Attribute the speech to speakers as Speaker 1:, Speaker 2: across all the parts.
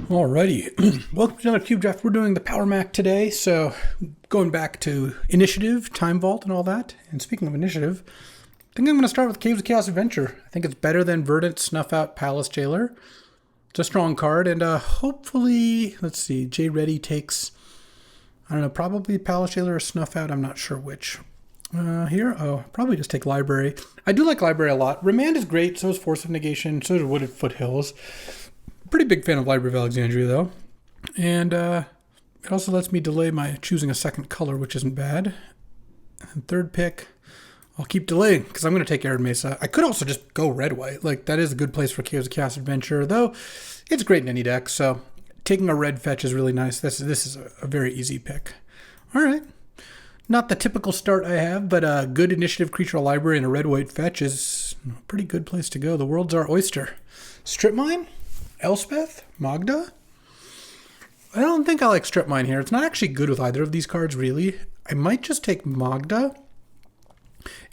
Speaker 1: Alrighty, welcome to another Cube Draft. We're doing the Power Mac today, so going back to Initiative, Time Vault, and all that. And speaking of Initiative, I think I'm going to start with Caves of Chaos Adventure. I think it's better than Verdant Snuff Out Palace Jailer. It's a strong card, and hopefully, let's see, J Ready takes, I don't know, probably Palace Jailer or Snuff Out. I'm not sure which. Probably just take Library. I do like Library a lot. Remand is great, so is Force of Negation, so is Wooded Foothills. Pretty big fan of Library of Alexandria, though. And it also lets me delay my choosing a second color, which isn't bad. And third pick, I'll keep delaying, because I'm going to take Arid Mesa. I could also just go red-white. Like, that is a good place for Caves of Chaos Adventure, though it's great in any deck, so taking a red fetch is really nice. This is a very easy pick. All right. Not the typical start I have, but a good initiative creature library and a red-white fetch is a pretty good place to go. The world's our oyster. Strip Mine? Elspeth? Magda? I don't think I like Strip Mine here. It's not actually good with either of these cards, really. I might just take Magda.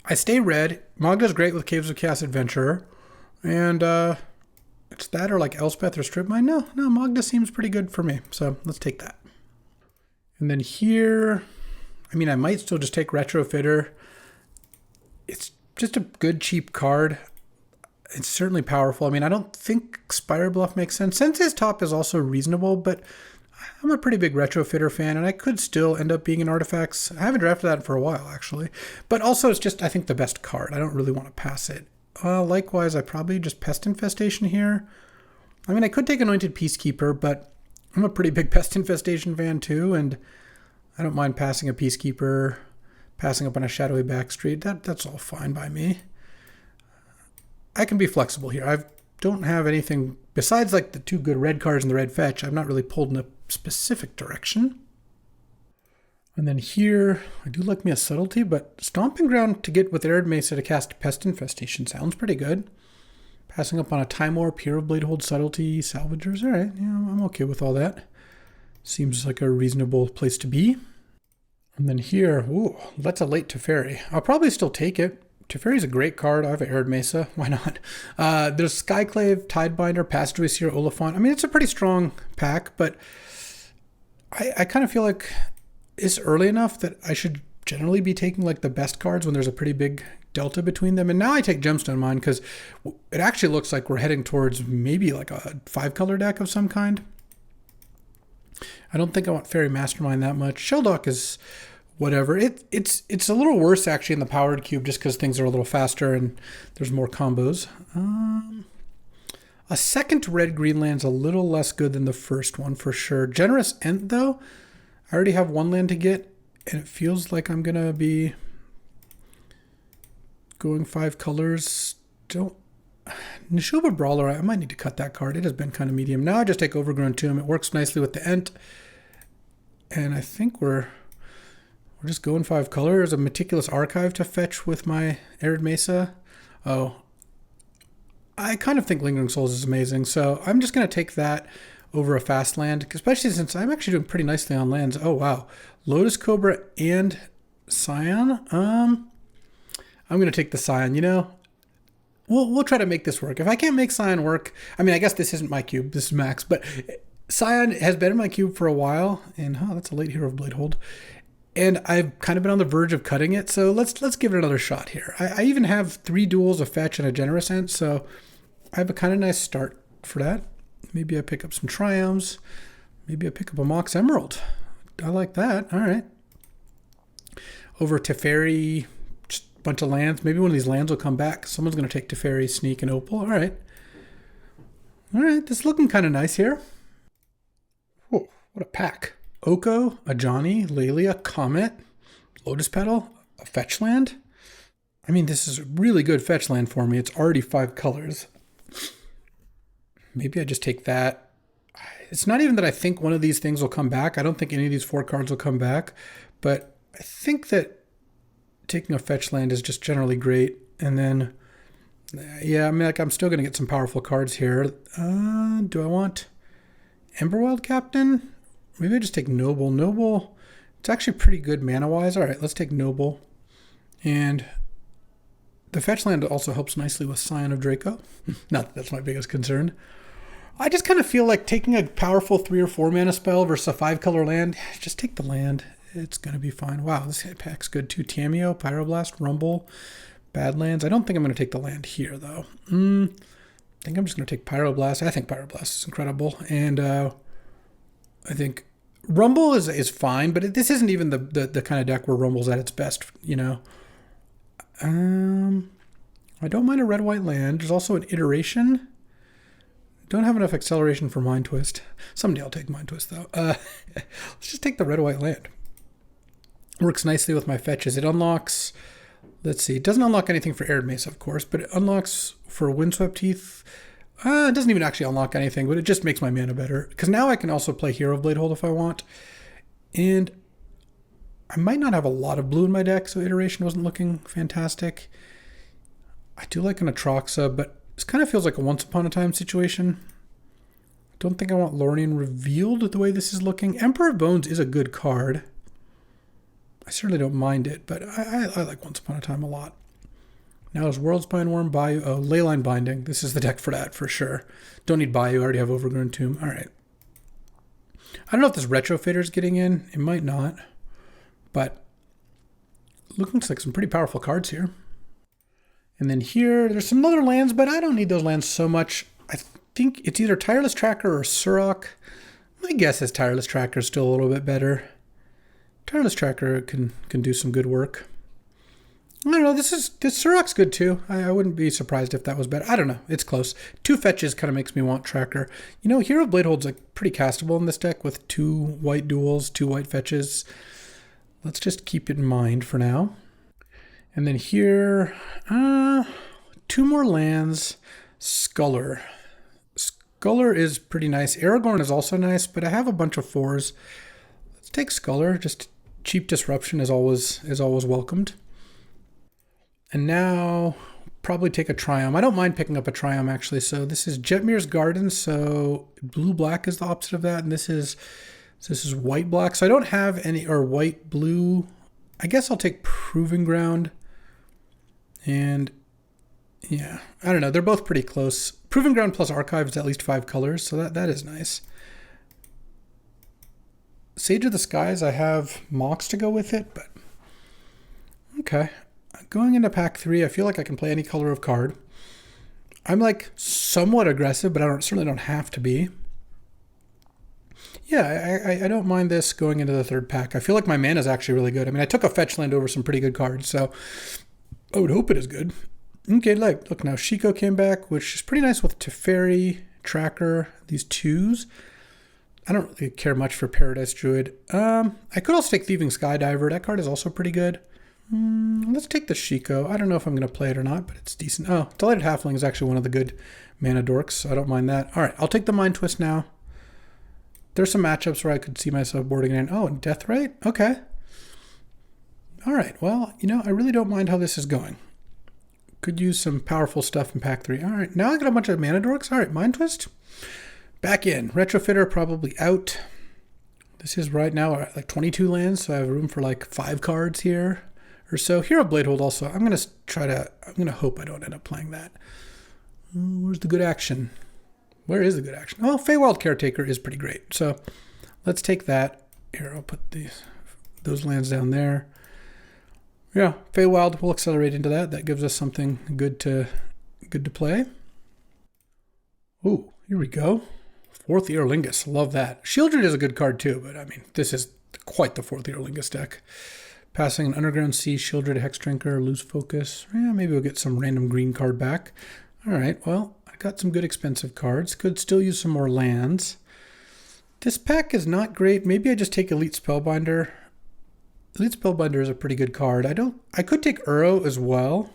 Speaker 1: I stay red. Magda's great with Caves of Chaos Adventurer. And it's that or like Elspeth or Strip Mine. No, Magda seems pretty good for me. So let's take that. And then here, I mean, I might still just take Retrofitter. It's just a good, cheap card. It's certainly powerful. I mean, I don't think Spire Bluff makes sense. Sensei's Top is also reasonable, but I'm a pretty big Retrofitter fan, and I could still end up being in Artifacts. I haven't drafted that for a while, actually. But also, it's just, I think, the best card. I don't really want to pass it. Likewise, I probably just Pest Infestation here. I mean, I could take Anointed Peacekeeper, but I'm a pretty big Pest Infestation fan, too, and I don't mind passing a Peacekeeper, passing up on a Shadowy Backstreet. That's all fine by me. I can be flexible here. I don't have anything besides like the two good red cards and the red fetch. I'm not really pulled in a specific direction. And then here, I do like me a Subtlety, but Stomping Ground to get with Arid Mesa to cast Pest Infestation sounds pretty good. Passing up on a Time Warp, Hero Bladehold, Subtlety, Salvagers. All right, yeah, I'm okay with all that. Seems like a reasonable place to be. And then here, ooh, that's a late Teferi. I'll probably still take it. Teferi's a great card. I have an Arid Mesa. Why not? There's Skyclave, Tidebinder, Passageway Seer, Oliphant. I mean, it's a pretty strong pack, but I kind of feel like it's early enough that I should generally be taking like the best cards when there's a pretty big delta between them. And now I take Gemstone Mine because it actually looks like we're heading towards maybe like a 5-color deck of some kind. I don't think I want Fairy Mastermind that much. Sheldock is whatever. It's a little worse actually in the powered cube just because things are a little faster and there's more combos. A second red-green land's a little less good than the first one for sure. Generous Ent though, I already have one land to get and it feels like I'm gonna be going 5 colors. Nishuba Brawler, I might need to cut that card. It has been kind of medium. Now I just take Overgrown Tomb. It works nicely with the Ent. And I think we're just going 5 colors. A Meticulous Archive to fetch with my Arid Mesa. Oh, I kind of think Lingering Souls is amazing. So I'm just going to take that over a fast land, especially since I'm actually doing pretty nicely on lands. Oh, wow. Lotus Cobra and Scion. I'm going to take the Scion. You know, we'll try to make this work. If I can't make Scion work, I mean, I guess this isn't my cube. This is Max. But Scion has been in my cube for a while. And, that's a late Hero of Bladehold. And I've kind of been on the verge of cutting it, so let's give it another shot here. I even have 3 duels, a fetch, and a Generous Ent, so I have a kind of nice start for that. Maybe I pick up some Triumphs. Maybe I pick up a Mox Emerald. I like that. All right. Over Teferi, just a bunch of lands. Maybe one of these lands will come back. Someone's going to take Teferi, Sneak, and Opal. All right. All right, this is looking kind of nice here. Whoa, what a pack. Oko, a Johnny, Lelia, Comet, Lotus Petal, a fetch land. I mean, this is a really good fetch land for me. It's already 5 colors. Maybe I just take that. It's not even that I think one of these things will come back. I don't think any of these 4 cards will come back. But I think that taking a fetch land is just generally great. And then, yeah, I mean, like I'm still going to get some powerful cards here. Do I want Emberwild Captain? Maybe I just take Noble. Noble, it's actually pretty good mana-wise. All right, let's take Noble. And the fetch land also helps nicely with Scion of Draco. Not that that's my biggest concern. I just kind of feel like taking a powerful 3 or 4 mana spell versus a 5-color land, just take the land. It's going to be fine. Wow, this hit pack's good too. Tameo, Pyroblast, Rumble, Badlands. I don't think I'm going to take the land here, though. I think I'm just going to take Pyroblast. I think Pyroblast is incredible. And I think Rumble is fine, but this isn't even the kind of deck where Rumble's at its best, you know. I don't mind a red-white land. There's also an iteration. Don't have enough acceleration for Mind Twist. Someday I'll take Mind Twist, though. Let's just take the red-white land. Works nicely with my fetches. It unlocks, let's see, it doesn't unlock anything for Arid Mesa, of course, but it unlocks for Windswept Heath. It doesn't even actually unlock anything, but it just makes my mana better. Because now I can also play Hero of Bladehold if I want. And I might not have a lot of blue in my deck, so iteration wasn't looking fantastic. I do like an Atroxa, but this kind of feels like a Once Upon a Time situation. I don't think I want Lorien revealed the way this is looking. Emperor of Bones is a good card. I certainly don't mind it, but I like Once Upon a Time a lot. Now there's Worldspine Worm, Bayou, Leyline Binding. This is the deck for that, for sure. Don't need Bayou, I already have Overgrown Tomb. All right. I don't know if this Retrofitter is getting in. It might not. But looks like some pretty powerful cards here. And then here, there's some other lands, but I don't need those lands so much. I think it's either Tireless Tracker or Surrock. My guess is Tireless Tracker is still a little bit better. Tireless Tracker can do some good work. I don't know, this Surrock's good too. I wouldn't be surprised if that was better. I don't know, it's close. 2 fetches kind of makes me want Tracker. You know, Hero of Bladehold's like pretty castable in this deck with 2 white duels, 2 white fetches. Let's just keep it in mind for now. And then here, 2 more lands. Sculler. Sculler is pretty nice. Aragorn is also nice, but I have a bunch of 4s. Let's take Sculler. Just cheap disruption is always welcomed. And now probably take a Triumph. I don't mind picking up a Triumph actually. So this is Jetmir's Garden. So blue-black is the opposite of that, and this is white-black. So I don't have any, or white-blue. I guess I'll take Proving Ground. And yeah, I don't know. They're both pretty close. Proving Ground plus Archive is at least 5 colors, so that is nice. Sage of the Skies, I have Mox to go with it, but okay. Going into pack 3, I feel like I can play any color of card. I'm like somewhat aggressive, but I certainly don't have to be. Yeah, I don't mind this going into the 3rd pack. I feel like my mana is actually really good. I mean, I took a fetch land over some pretty good cards, so I would hope it is good. Okay, look now, Shiko came back, which is pretty nice with Teferi, Tracker, these 2s. I don't really care much for Paradise Druid. I could also take Thieving Skydiver. That card is also pretty good. Let's take the Shiko. I don't know if I'm going to play it or not, but it's decent. Oh, Delighted Halfling is actually one of the good mana dorks, so I don't mind that. All right, I'll take the Mind Twist now. There's some matchups where I could see myself boarding it in. Oh, and Deathrite? Okay. All right, well, you know, I really don't mind how this is going. Could use some powerful stuff in pack 3. All right, now I got a bunch of mana dorks. All right, Mind Twist. Back in. Retrofitter probably out. This is right now like 22 lands, so I have room for like 5 cards here or so. Hero of Bladehold also. I'm going to hope I don't end up playing that. Where's the good action? Where is the good action? Oh, Feywild Caretaker is pretty great. So let's take that. Here, I'll put those lands down there. Yeah, Feywild, we'll accelerate into that. That gives us something good to play. Ooh, here we go. 4th Eorlingus, love that. Shieldred is a good card too, but I mean, this is quite the 4th Eorlingus deck. Passing an Underground Sea, Shieldred, Hexdrinker, lose focus. Yeah, maybe we'll get some random green card back. All right, well, I got some good expensive cards. Could still use some more lands. This pack is not great. Maybe I just take Elite Spellbinder. Elite Spellbinder is a pretty good card. I could take Uro as well.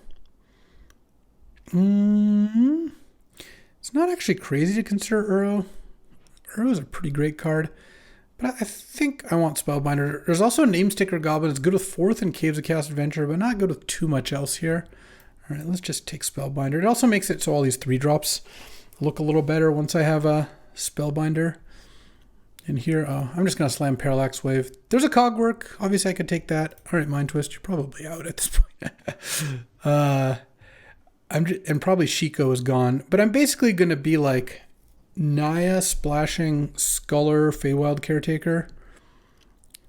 Speaker 1: It's not actually crazy to consider Uro. Uro is a pretty great card. But I think I want Spellbinder. There's also a Namesticker Goblin. It's good with 4th and Caves of Chaos Adventure, but not good with too much else here. All right, let's just take Spellbinder. It also makes it so all these 3-drops look a little better once I have a Spellbinder. And here, I'm just going to slam Parallax Wave. There's a Cogwork. Obviously, I could take that. All right, Mind Twist, you're probably out at this point. And probably Shiko is gone. But I'm basically going to be like Naya splashing Sculler Feywild Caretaker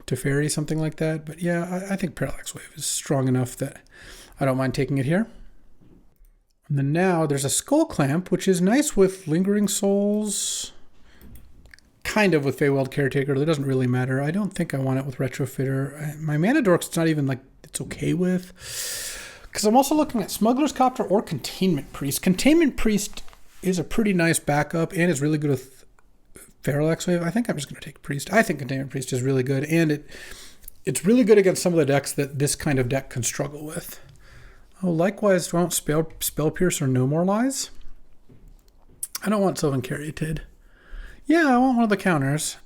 Speaker 1: to Fairy, something like that. But yeah, I think Parallax Wave is strong enough that I don't mind taking it here. And then now there's a Skull Clamp, which is nice with Lingering Souls. Kind of with Feywild Caretaker. It doesn't really matter. I don't think I want it with Retrofitter. My Mana Dorks, it's not even like it's okay with. Because I'm also looking at Smuggler's Copter or Containment Priest. Containment Priest is a pretty nice backup and is really good with Parallax Wave. I think I'm just going to take Priest. I think Containment Priest is really good, and it's really good against some of the decks that this kind of deck can struggle with. Oh, likewise, do I want Spell Pierce or No More Lies? I don't want Sylvan Caryatid. Yeah, I want one of the counters.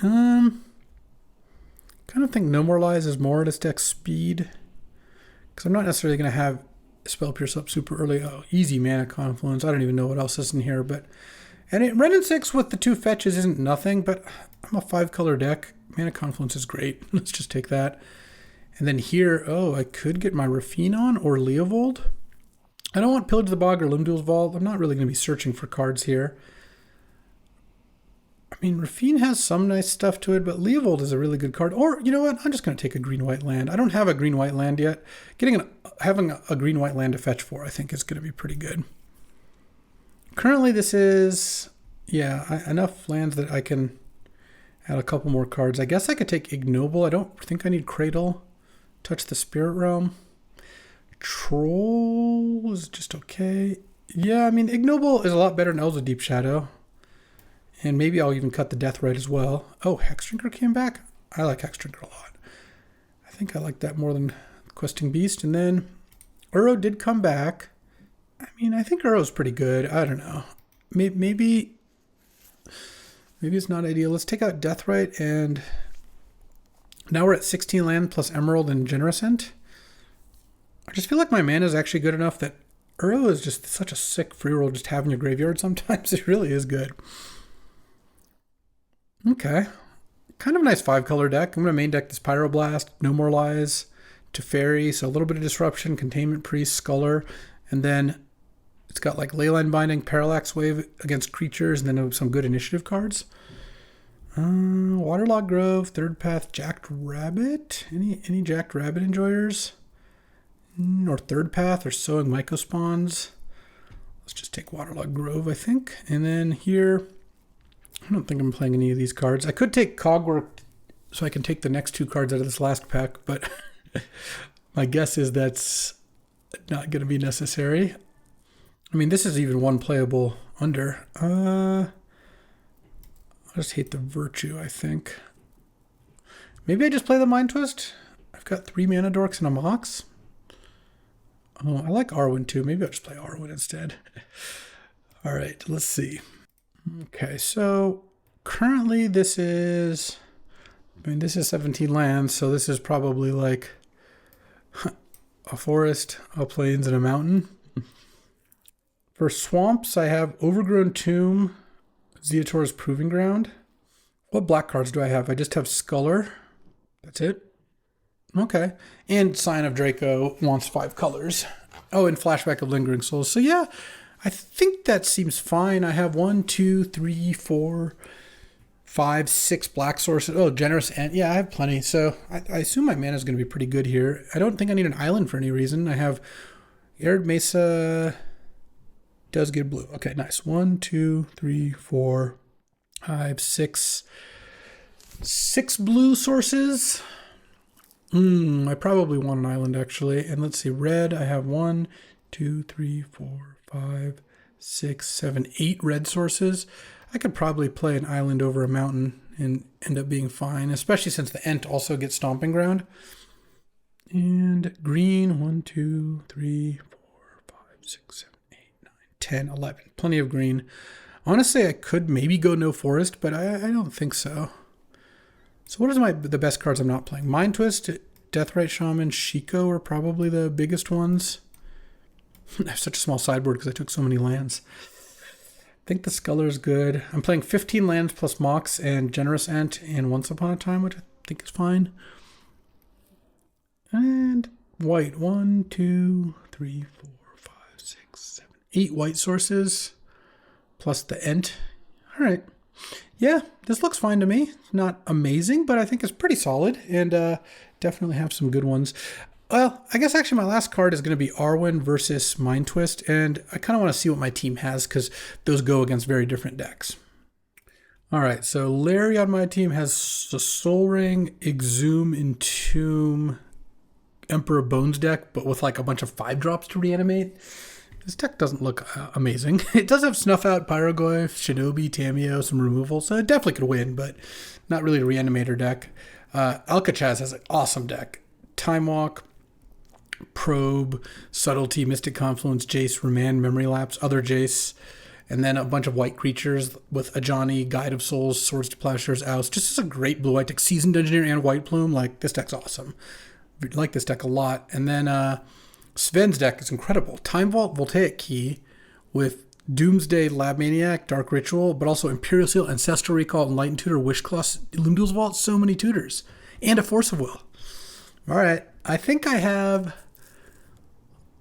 Speaker 1: Kind of think No More Lies is more at its deck speed. Because I'm not necessarily going to have Spell Pierce up super early. Oh, easy Mana Confluence. I don't even know what else is in here. And Ren and 6 with the 2 fetches isn't nothing, but I'm a 5-color deck. Mana Confluence is great. Let's just take that. And then here, oh, I could get my Rafine on or Leovold. I don't want Pillage the Bog or Loomduel's Vault. I'm not really going to be searching for cards here. I mean, Rafine has some nice stuff to it, but Leovold is a really good card. Or, you know what? I'm just going to take a green-white land. I don't have a green-white land yet. Having a green-white land to fetch for, I think, is going to be pretty good. Currently, this is, yeah, enough lands that I can add a couple more cards. I guess I could take Ignoble. I don't think I need Cradle. Touch the Spirit Realm. Troll is just okay. Yeah, I mean, Ignoble is a lot better than Elves of Deep Shadow. And maybe I'll even cut the Deathrite as well. Oh, Hexdrinker came back? I like Hexdrinker a lot. I think I like that more than Questing Beast. And then Uro did come back. I mean, I think Uro's pretty good. I don't know. Maybe it's not ideal. Let's take out Deathrite, and now we're at 16 land plus Emerald and Generosent. I just feel like my mana is actually good enough that Uro is just such a sick free roll just having your graveyard sometimes. It really is good. Okay. Kind of a nice 5-color deck. I'm going to main deck this Pyroblast, No More Lies, Teferi, so a little bit of Disruption, Containment Priest, Sculler, and then it's got like Leyline Binding, Parallax Wave against creatures, and then some good initiative cards. Waterlogged Grove, Third Path, Jacked Rabbit. Any Jacked Rabbit enjoyers? Or Third Path or Sowing Mycospawns. Let's just take Waterlogged Grove, I think. And then here, I don't think I'm playing any of these cards. I could take Cogwork so I can take the next 2 cards out of this last pack, but my guess is that's not going to be necessary. I mean, this is even one playable under. I'll just hate the Virtue, I think. Maybe I just play the Mind Twist. I've got 3 Mana Dorks and a Mox. Oh, I like Arwen too. Maybe I'll just play Arwen instead. All right, let's see. Okay, so currently this is 17 lands, so this is probably like a forest, a plains, and a mountain. For swamps, I have Overgrown Tomb, Zeator's Proving Ground. What black cards do I have? I just have Sculler. That's it. Okay. And Sign of Draco wants 5 colors. Oh, and Flashback of Lingering Souls. So yeah, I think that seems fine. I have 1, 2, 3, 4, 5, 6 black sources. Oh, Generous Ant. Yeah, I have plenty. So I assume my mana is going to be pretty good here. I don't think I need an island for any reason. I have Arid Mesa does get blue. Okay, nice. 1, 2, 3, 4, 5, 6. 6 blue sources. I probably want an island actually. And let's see, red, I have 1, 2, 3, 4, 5, 6, 7, 8 red sources. I could probably play an island over a mountain and end up being fine, especially since the Ent also gets Stomping Ground. And green, 1, 2, 3, 4, 5, 6, 7, 8, 9, 10, 11. Plenty of green. Honestly, I could maybe go no forest, but I don't think so. So what is the best cards I'm not playing? Mind Twist, Deathrite Shaman, Shiko are probably the biggest ones. I have such a small sideboard because I took so many lands. I think the Sculler is good. I'm playing 15 lands plus Mox and Generous Ant and Once Upon a Time, which I think is fine. And white, 1, 2, 3, 4, 5, 6, 7, 8 white sources plus the Ent. All right. Yeah, this looks fine to me. Not amazing, but I think it's pretty solid, and definitely have some good ones. Well, I guess actually my last card is going to be Arwen versus Mind Twist, and I kind of want to see what my team has because those go against very different decks. All right, so Larry on my team has the Soul Ring, Exhume, Entomb, Emperor Bones deck, but with like a bunch of 5-drops to reanimate. This deck doesn't look amazing. It does have Snuff Out, Pyroglyph, Shinobi, Tameo, some removal, so it definitely could win, but not really a reanimator deck. Alcatraz has an awesome deck. Time Walk, Probe, Subtlety, Mystic Confluence, Jace, Remand, Memory Lapse, other Jace, and then a bunch of white creatures with Ajani, Guide of Souls, Swords to Plowshares, Oust. Just as a great blue-white deck. Seasoned Engineer and White Plume. Like, this deck's awesome. I like this deck a lot. And then Sven's deck is incredible. Time Vault, Voltaic Key with Doomsday, Lab Maniac, Dark Ritual, but also Imperial Seal, Ancestral Recall, Enlightened Tutor, Wishclaw, Lumdul's Vault. So many tutors. And a Force of Will. All right. I think I have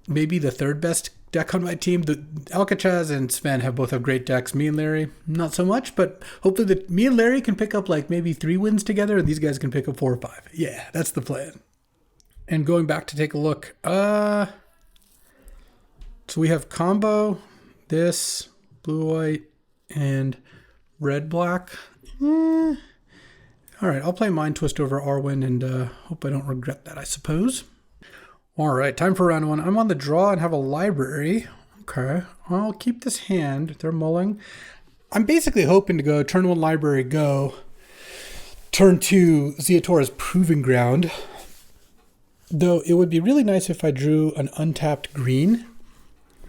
Speaker 1: maybe the third best deck on my team. The Alcatraz and Sven both have great decks. Me and Larry, not so much, but hopefully me and Larry can pick up like maybe 3 wins together, and these guys can pick up 4 or 5. Yeah, that's the plan. And going back to take a look, so we have combo, this, blue-white, and red-black. All right, I'll play Mind Twist over Arwen, and hope I don't regret that, I suppose. All right, time for round 1. I'm on the draw and have a library. Okay, I'll keep this hand. They're mulling. I'm basically hoping to go turn 1 library, go. Turn 2 Ziatora's Proving Ground. Though it would be really nice if I drew an untapped green.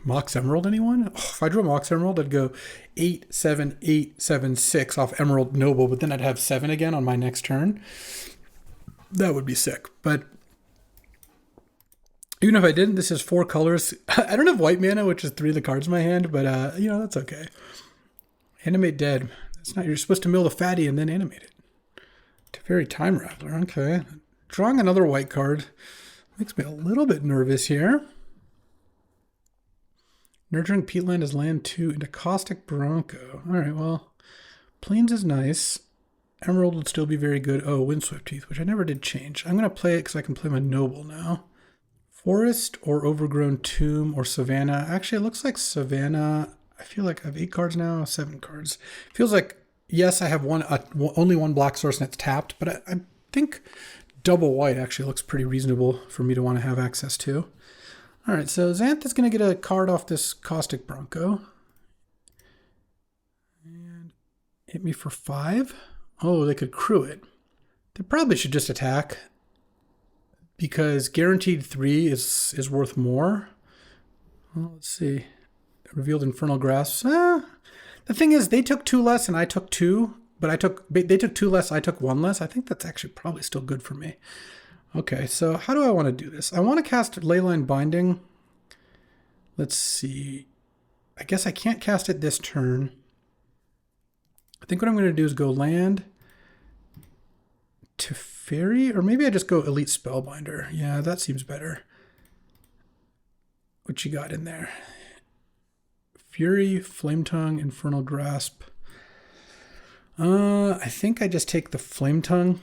Speaker 1: Mox Emerald, anyone? Oh, if I drew a Mox Emerald, I'd go 8, 7, 8, 7, 6 off Emerald Noble, but then I'd have 7 again on my next turn. That would be sick. But even if I didn't, this is 4 colors. I don't have white mana, which is 3 of the cards in my hand, but that's okay. Animate Dead. That's not. You're supposed to mill the fatty and then animate it. Teferi Time Rattler. Okay. Drawing another white card makes me a little bit nervous here. Nurturing Peatland is land 2 into Caustic Bronco. All right, well, Plains is nice. Emerald would still be very good. Oh, Windswept Teeth, which I never did change. I'm going to play it because I can play my Noble now. Forest or Overgrown Tomb or Savannah. Actually, it looks like Savannah. I feel like I have 8 cards now, 7 cards. Feels like, yes, I have only one black source and it's tapped, but I think double white actually looks pretty reasonable for me to want to have access to. All right, so Xanth is going to get a card off this Caustic Bronco. And hit me for 5. Oh, they could crew it. They probably should just attack because guaranteed 3 is worth more. Well, let's see. Revealed Infernal Grasp. The thing is, they took 2 less and I took 2. But they took 2 less, I took 1 less. I think that's actually probably still good for me. Okay, so how do I want to do this? I want to cast Leyline Binding. Let's see. I guess I can't cast it this turn. I think what I'm going to do is go land to Fairy, or maybe I just go Elite Spellbinder. Yeah, that seems better. What you got in there? Fury, Flame Tongue, Infernal Grasp. I think I just take the Flame Tongue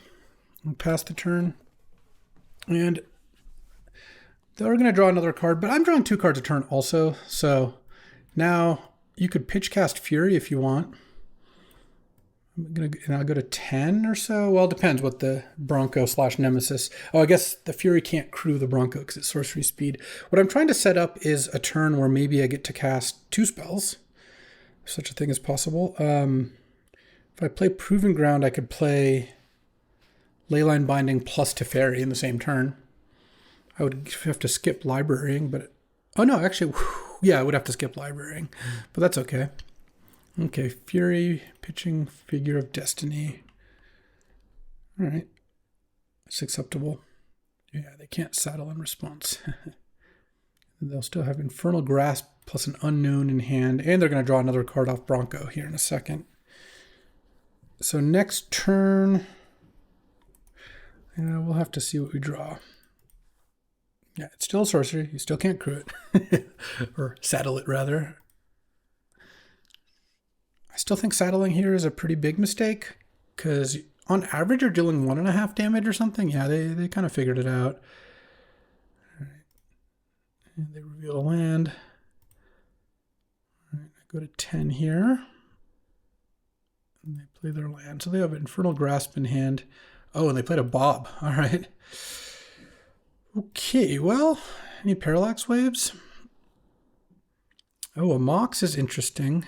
Speaker 1: and pass the turn. And they're going to draw another card, but I'm drawing 2 cards a turn also. So now you could pitch cast Fury if you want. And I'll go to 10 or so. Well, it depends what the Bronco / Nemesis. Oh, I guess the Fury can't crew the Bronco because it's sorcery speed. What I'm trying to set up is a turn where maybe I get to cast 2 spells. If such a thing is possible. If I play Proving Ground, I could play Leyline Binding plus Teferi in the same turn. I would have to skip Librarying, but... Oh, no, actually, yeah, I would have to skip Librarying, but that's okay. Okay, Fury, pitching Figure of Destiny. All right. That's acceptable. Yeah, they can't saddle in response. They'll still have Infernal Grasp plus an Unknown in hand, and they're going to draw another card off Bronco here in a second. So next turn, we'll have to see what we draw. Yeah, it's still a sorcery. You still can't crew it. Or saddle it, rather. I still think saddling here is a pretty big mistake, because on average you're dealing 1.5 damage or something. Yeah, they kind of figured it out. All right. And they reveal a land. All right, I go to 10 here. And they play their land. So they have Infernal Grasp in hand. Oh, and they played a Bob. All right. Okay, well, any Parallax Waves? Oh, a Mox is interesting.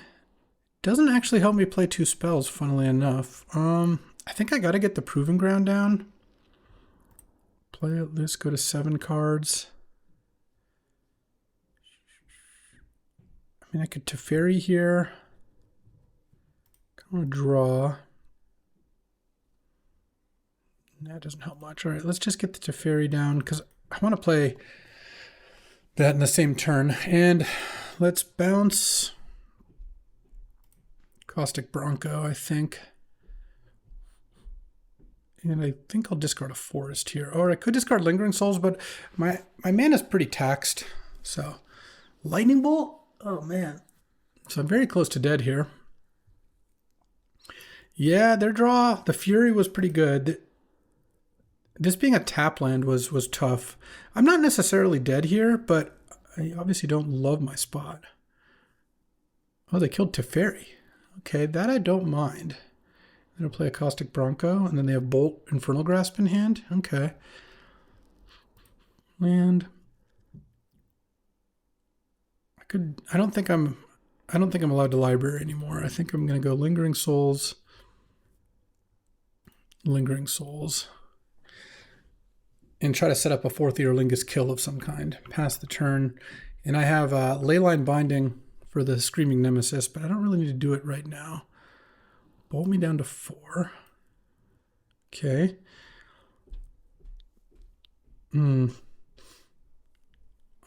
Speaker 1: Doesn't actually help me play 2 spells, funnily enough. I think I gotta get the Proving Ground down. Play this, go to 7 cards. I mean, I could Teferi here. I want to draw. That doesn't help much. All right, let's just get the Teferi down, because I want to play that in the same turn. And let's bounce Caustic Bronco, I think. And I think I'll discard a Forest here. Or I could discard Lingering Souls, but my mana's pretty taxed. So, Lightning Bolt? Oh, man. So I'm very close to dead here. Yeah, their draw, the Fury was pretty good. This being a tap land was tough. I'm not necessarily dead here, but I obviously don't love my spot. Oh, they killed Teferi. Okay, that I don't mind. They'll play a Caustic Bronco, and then they have Bolt Infernal Grasp in hand. Okay. Land. I don't think I'm allowed to library anymore. I think I'm gonna go Lingering Souls. Lingering Souls. And try to set up a 4th Eorlingus kill of some kind. Pass the turn. And I have Leyline Binding for the Screaming Nemesis, but I don't really need to do it right now. Bolt me down to 4. Okay. All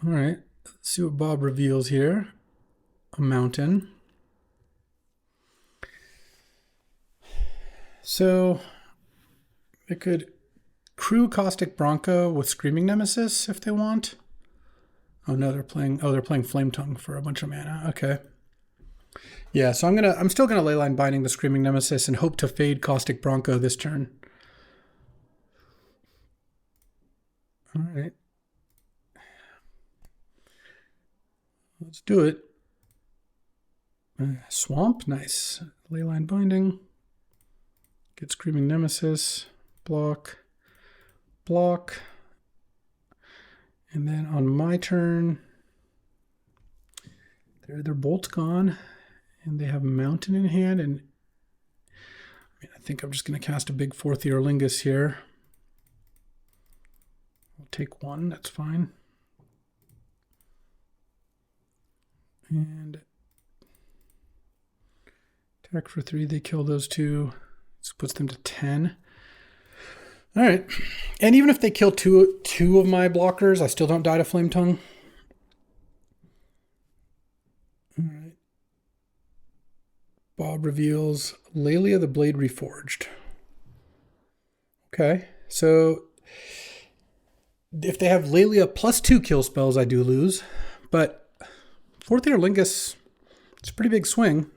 Speaker 1: right. Let's see what Bob reveals here. A mountain. So they could crew Caustic Bronco with Screaming Nemesis if they want. Oh no, they're playing Flame Tongue for a bunch of mana. Okay. Yeah, so I'm still gonna Leyline Binding the Screaming Nemesis and hope to fade Caustic Bronco this turn. All right. Let's do it. Swamp, nice. Leyline Binding. Get Screaming Nemesis. Block. Block. And then on my turn, their Bolt's gone. And they have Mountain in hand. And I think I'm just going to cast a big 4th Eorlingus here. I'll take 1, that's fine. And attack for 3, they kill those 2. This puts them to 10. All right. And even if they kill two of my blockers, I still don't die to Flame Tongue. All right. Bob reveals Lelia the Blade Reforged. Okay. So if they have Lelia plus 2 kill spells, I do lose. But 4th Eorlingus, it's a pretty big swing.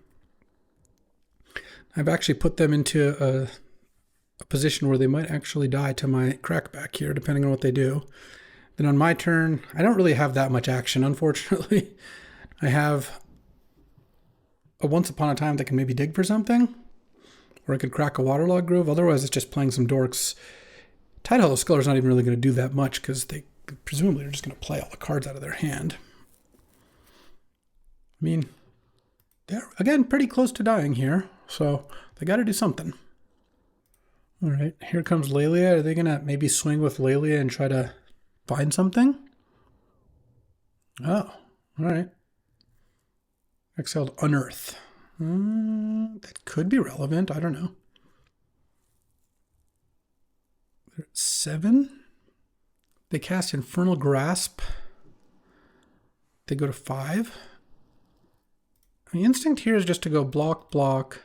Speaker 1: I've actually put them into a position where they might actually die to my crackback here, depending on what they do. Then on my turn, I don't really have that much action, unfortunately. I have a Once Upon a Time that can maybe dig for something, or I could crack a Waterlogged Grove. Otherwise, it's just playing some dorks. Tidehollow Sculler's not even really going to do that much, because they presumably are just going to play all the cards out of their hand. I mean, they're, again, pretty close to dying here, so they got to do something. All right, here comes Lelia. Are they going to maybe swing with Lelia and try to find something? Oh, all right. Exiled Unearth. That could be relevant. I don't know. They're at 7. They cast Infernal Grasp. They go to 5. The instinct here is just to go block, block,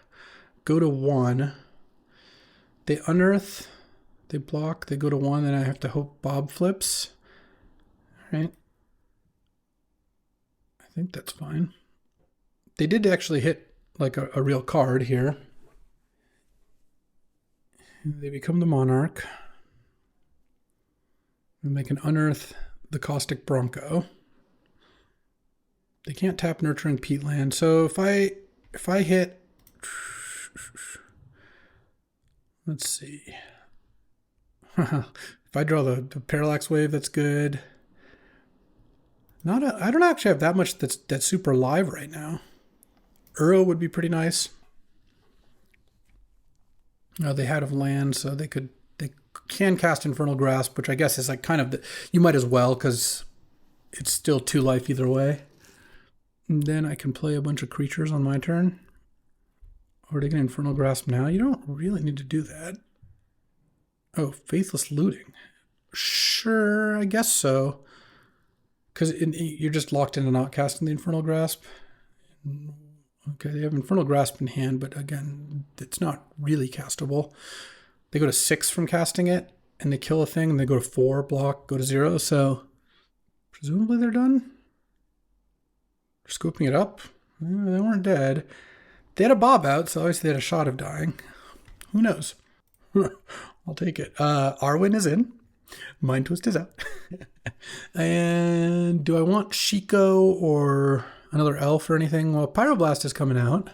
Speaker 1: go to 1. They unearth, they block, they go to 1, then I have to hope Bob flips. All right. I think that's fine. They did actually hit like a real card here. They become the Monarch. And they can unearth the Caustic Bronco. They can't tap Nurturing Peatland. So if I hit, let's see. If I draw the Parallax Wave, that's good. I don't actually have that much that's super live right now. Uro would be pretty nice. They had of land, so they can cast Infernal Grasp, which I guess is like kind of you might as well because it's still 2 life either way. And then I can play a bunch of creatures on my turn. Or they can Infernal Grasp now. You don't really need to do that. Oh, Faithless Looting. Sure, I guess so. Because you're just locked into not casting the Infernal Grasp. Okay, they have Infernal Grasp in hand, but again, it's not really castable. They go to 6 from casting it, and they kill a thing, and they go to 4, block, go to 0, so presumably they're done. They're scooping it up. They weren't dead. They had a Bob out, so obviously they had a shot of dying. Who knows? I'll take it. Arwen is in. Mind Twist is out. And do I want Shiko or another elf or anything? Well, Pyroblast is coming out.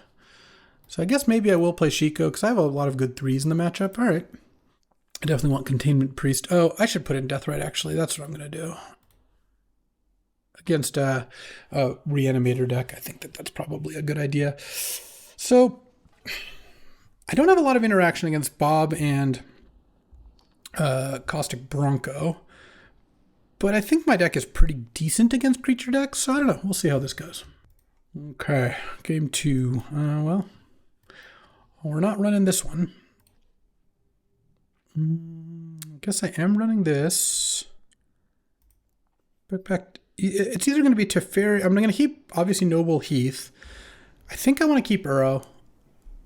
Speaker 1: So I guess maybe I will play Shiko because I have a lot of good 3s in the matchup. All right. I definitely want Containment Priest. Oh, I should put in Deathrite, actually. That's what I'm going to do. Against a Reanimator deck, I think that's probably a good idea. So I don't have a lot of interaction against Bob and Caustic Bronco, but I think my deck is pretty decent against creature decks, so I don't know. We'll see how this goes. Okay, game 2. Well, we're not running this one. I guess I am running this. It's either going to be Teferi. I'm going to keep, obviously, Noble Heath. I think I want to keep Uro.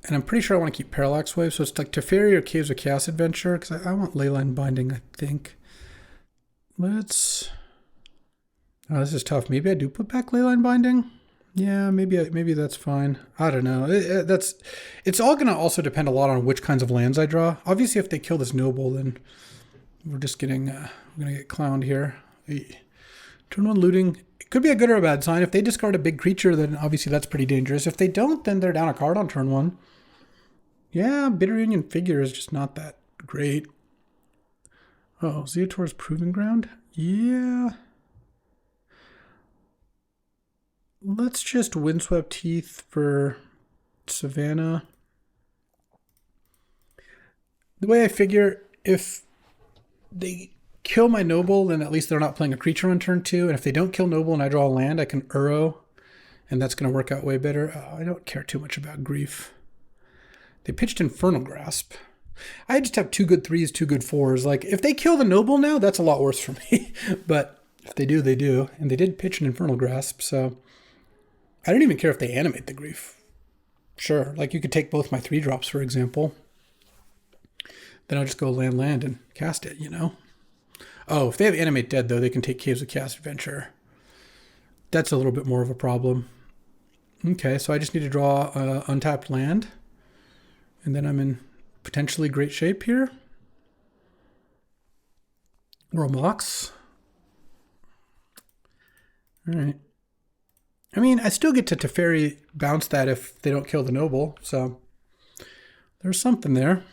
Speaker 1: And I'm pretty sure I want to keep Parallax Wave. So it's like Teferi or Caves of Chaos Adventure. Because I want Leyline Binding, I think. Let's... Oh, this is tough. Maybe I do put back Leyline Binding. Yeah, maybe that's fine. I don't know. It's all going to also depend a lot on which kinds of lands I draw. Obviously, if they kill this Noble, then we're just getting... we're going to get clowned here. Turn 1 looting. It could be a good or a bad sign. If they discard a big creature, then obviously that's pretty dangerous. If they don't, then they're down a card on turn 1. Yeah, Bitter Union Figure is just not that great. Oh, Zeotor's Proving Ground? Yeah. Let's just Windswept Heath for Savannah. The way I figure, if they kill my Noble, then at least they're not playing a creature on turn 2. And if they don't kill Noble and I draw a land, I can Uro, and that's going to work out way better. Oh, I don't care too much about Grief. They pitched Infernal Grasp. I just have 2 good 3s, 2 good 4s. Like, if they kill the Noble now, that's a lot worse for me. But if they do, they do. And they did pitch an Infernal Grasp, so I don't even care if they animate the Grief. Sure, like you could take both my 3-drops, for example. Then I'll just go land and cast it, you know? Oh, if they have Animate Dead, though, they can take Caves of Chaos Adventure. That's a little bit more of a problem. Okay, so I just need to draw untapped land. And then I'm in potentially great shape here. Or a Mox. All right. I mean, I still get to Teferi bounce that if they don't kill the Noble, so there's something there.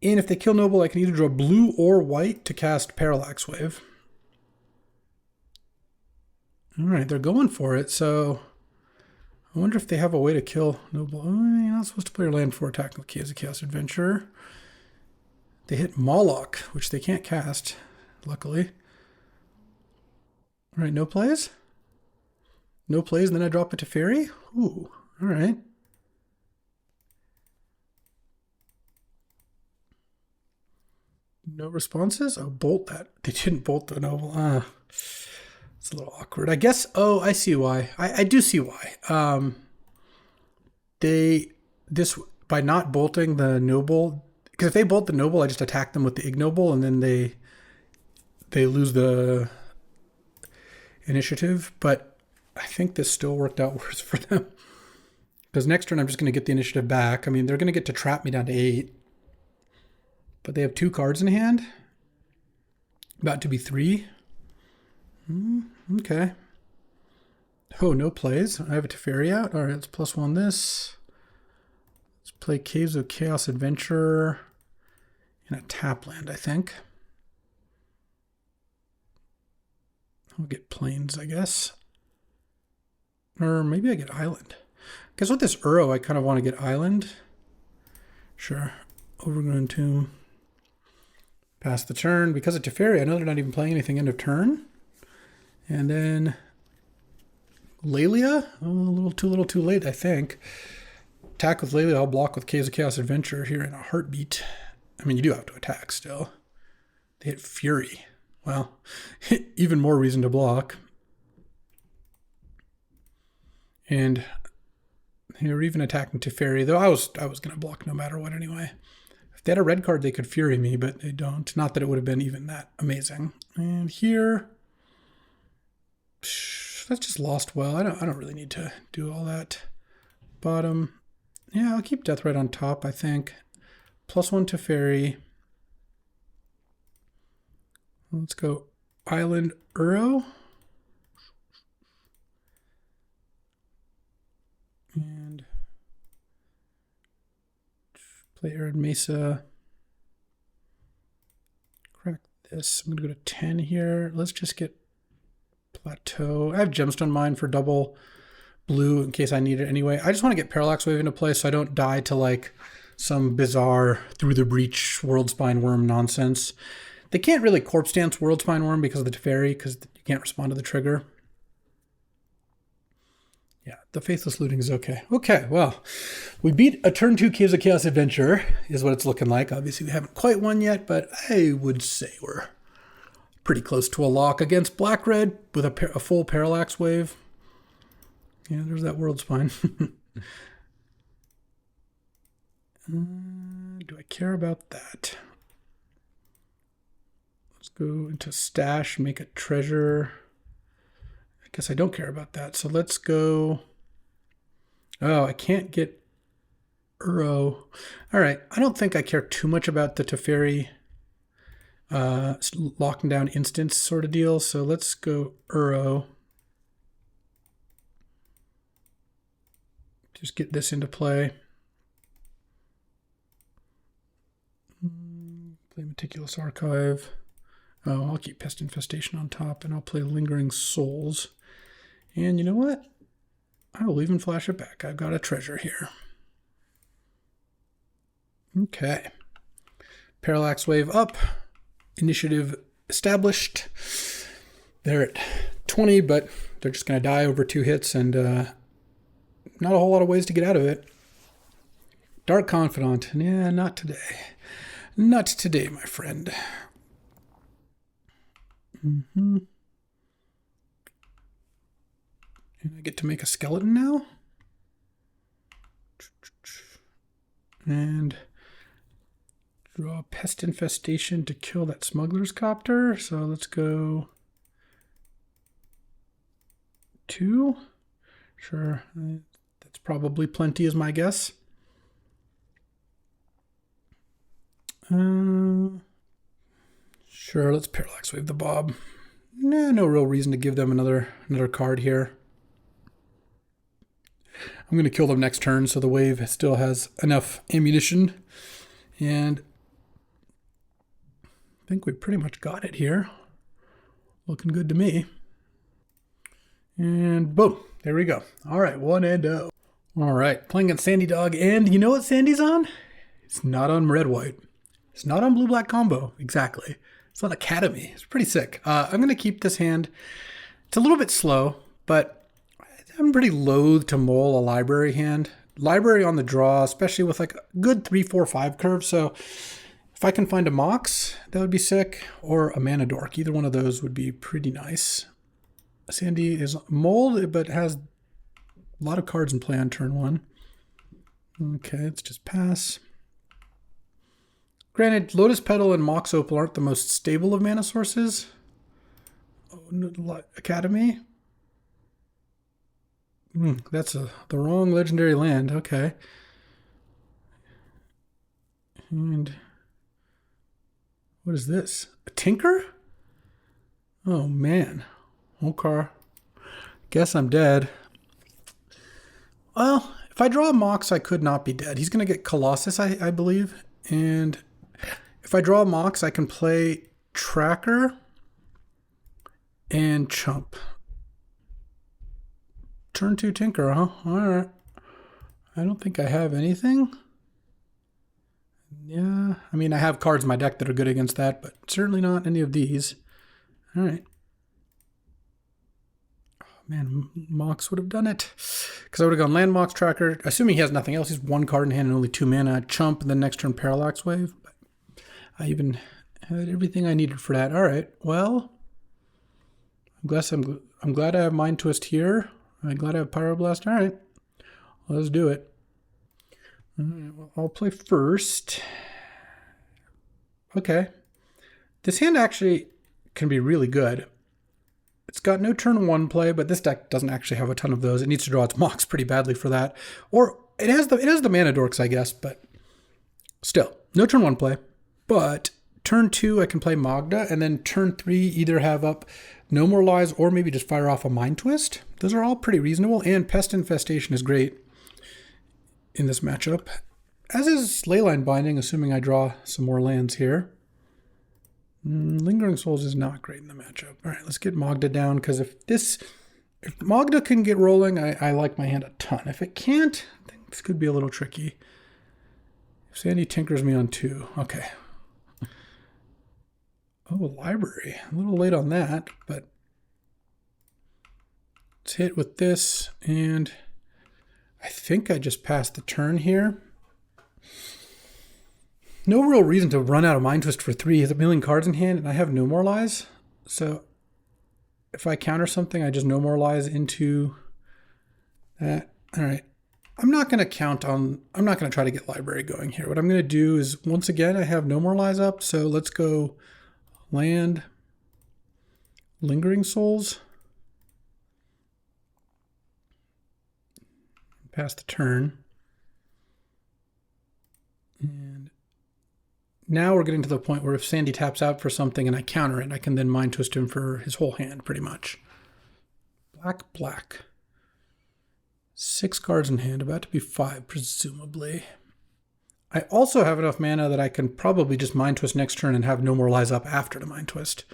Speaker 1: And if they kill Noble, I can either draw blue or white to cast Parallax Wave. All right, they're going for it, so I wonder if they have a way to kill Noble. Oh, you're not supposed to play your land for attack with Caves of Chaos Adventure. They hit Moloch, which they can't cast, luckily. All right, no plays? No plays, and then I drop it to Teferi? Ooh, all right. No responses? Oh, bolt that. They didn't bolt the Noble. It's a little awkward. I guess, oh, I see why. I do see why. By not bolting the Noble, because if they bolt the Noble, I just attack them with the Ignoble, and then they lose the initiative. But I think this still worked out worse for them. Because next turn I'm just going to get the initiative back. I mean, they're going to get to trap me down to 8. But they have 2 cards in hand. About to be 3. Okay. Oh, no plays. I have a Teferi out. All right, let's +1 this. Let's play Caves of Chaos Adventure in a tap land, I think. I'll get Plains, I guess. Or maybe I get Island. I guess with this Uro, I kind of want to get Island. Sure. Overgrown Tomb. Pass the turn. Because of Teferi, I know they're not even playing anything end of turn. And then Lelia? Oh, a little too late, I think. Attack with Lelia, I'll block with Caves of Chaos Adventure here in a heartbeat. I mean, you do have to attack still. They hit Fury. Well, even more reason to block. And they were even attacking Teferi, though I was going to block no matter what anyway. If they had a red card, they could Fury me, but they don't. Not that it would have been even that amazing. And here, that's just lost well. I don't really need to do all that. Bottom, yeah, I'll keep Death right on top, I think. +1 Teferi. Let's go Island Uro. And play Arid Mesa. Crack this. I'm going to go to 10 here. Let's just get Plateau. I have Gemstone Mine for double blue in case I need it anyway. I just want to get Parallax Wave into play so I don't die to like some bizarre Through the Breach World Spine Worm nonsense. They can't really Corpse Dance World Spine Worm because of the Teferi, because you can't respond to the trigger. Yeah, the Faithless Looting is okay. Okay, well, we beat a turn 2 Caves of Chaos Adventure, is what it's looking like. Obviously, we haven't quite won yet, but I would say we're pretty close to a lock against Black-Red with a full Parallax Wave. Yeah, there's that World Spine. Do I care about that? Let's go into Stash, make a treasure. I guess I don't care about that. So let's go. Oh, I can't get Uro. All right. I don't think I care too much about the Teferi locking down instance sort of deal. So let's go Uro. Just get this into play. Play Meticulous Archive. Oh, I'll keep Pest Infestation on top, and I'll play Lingering Souls. And you know what? I will even flash it back. I've got a treasure here. Okay. Parallax Wave up. Initiative established. They're at 20, but they're just going to die over 2 hits, and not a whole lot of ways to get out of it. Dark Confidant. Yeah, not today. Not today, my friend. And I get to make a skeleton now. And draw a Pest Infestation to kill that Smuggler's Copter. So let's go 2. Sure, that's probably plenty is my guess. Sure, let's Parallax Wave the Bob. Nah, no real reason to give them another card here. I'm going to kill them next turn, so the wave still has enough ammunition. And I think we pretty much got it here. Looking good to me. And boom, there we go. All right, 1-0. All right, playing against Sandy Dog, and you know what Sandy's on? It's not on Red-White. It's not on Blue-Black combo, exactly. It's on Academy. It's pretty sick. I'm going to keep this hand. It's a little bit slow, but I'm pretty loath to mull a library hand. Library on the draw, especially with like a good 3, 4, 5 curve. So if I can find a Mox, that would be sick, or a Mana Dork. Either one of those would be pretty nice. Sandy is mulled, but has a lot of cards in play on turn 1. Okay, let's just pass. Granted, Lotus Petal and Mox Opal aren't the most stable of mana sources. Oh, Academy. That's the wrong legendary land. Okay. And what is this? A tinker? Oh, man. Okay. Guess I'm dead. Well, if I draw a Mox, I could not be dead. He's going to get Colossus, I believe. And if I draw a Mox, I can play Tracker and Chump. Turn 2 Tinker, huh? Alright. I don't think I have anything. Yeah, I mean, I have cards in my deck that are good against that, but certainly not any of these. Alright. Oh, man, Mox would have done it. Because I would have gone Land Mox Tracker, assuming he has nothing else. He's 1 card in hand and only 2 mana. Chump, and then next turn Parallax Wave. But I even had everything I needed for that. Alright, well, I'm glad I have Mind Twist here. I'm glad I have Pyroblast. All right, let's do it. All right, well, I'll play first. Okay. This hand actually can be really good. It's got no turn 1 play, but this deck doesn't actually have a ton of those. It needs to draw its Mox pretty badly for that. Or it has the mana dorks, I guess, but still, no turn 1 play. But turn 2, I can play Magda, and then turn 3, either have up No More Lies or maybe just fire off a Mind Twist. Those are all pretty reasonable, and Pest Infestation is great in this matchup. As is Leyline Binding, assuming I draw some more lands here. Lingering Souls is not great in the matchup. All right, let's get Magda down, because if Magda can get rolling, I like my hand a ton. If it can't, I think this could be a little tricky. If Sandy tinkers me on 2, okay. Oh, library. A little late on that, but let's hit with this, and I think I just passed the turn here. No real reason to run out of Mind Twist for 3. He has a million cards in hand, and I have No More Lies. So if I counter something, I just No More Lies into that. All right. I'm not going to try to get library going here. What I'm going to do is, once again, I have No More Lies up, so let's go land, Lingering Souls, pass the turn, and now we're getting to the point where if Sandy taps out for something and I counter it, I can then Mind Twist him for his whole hand, pretty much. Black. 6 cards in hand, about to be 5, presumably. I also have enough mana that I can probably just Mind Twist next turn and have No More Lies up after the Mind Twist.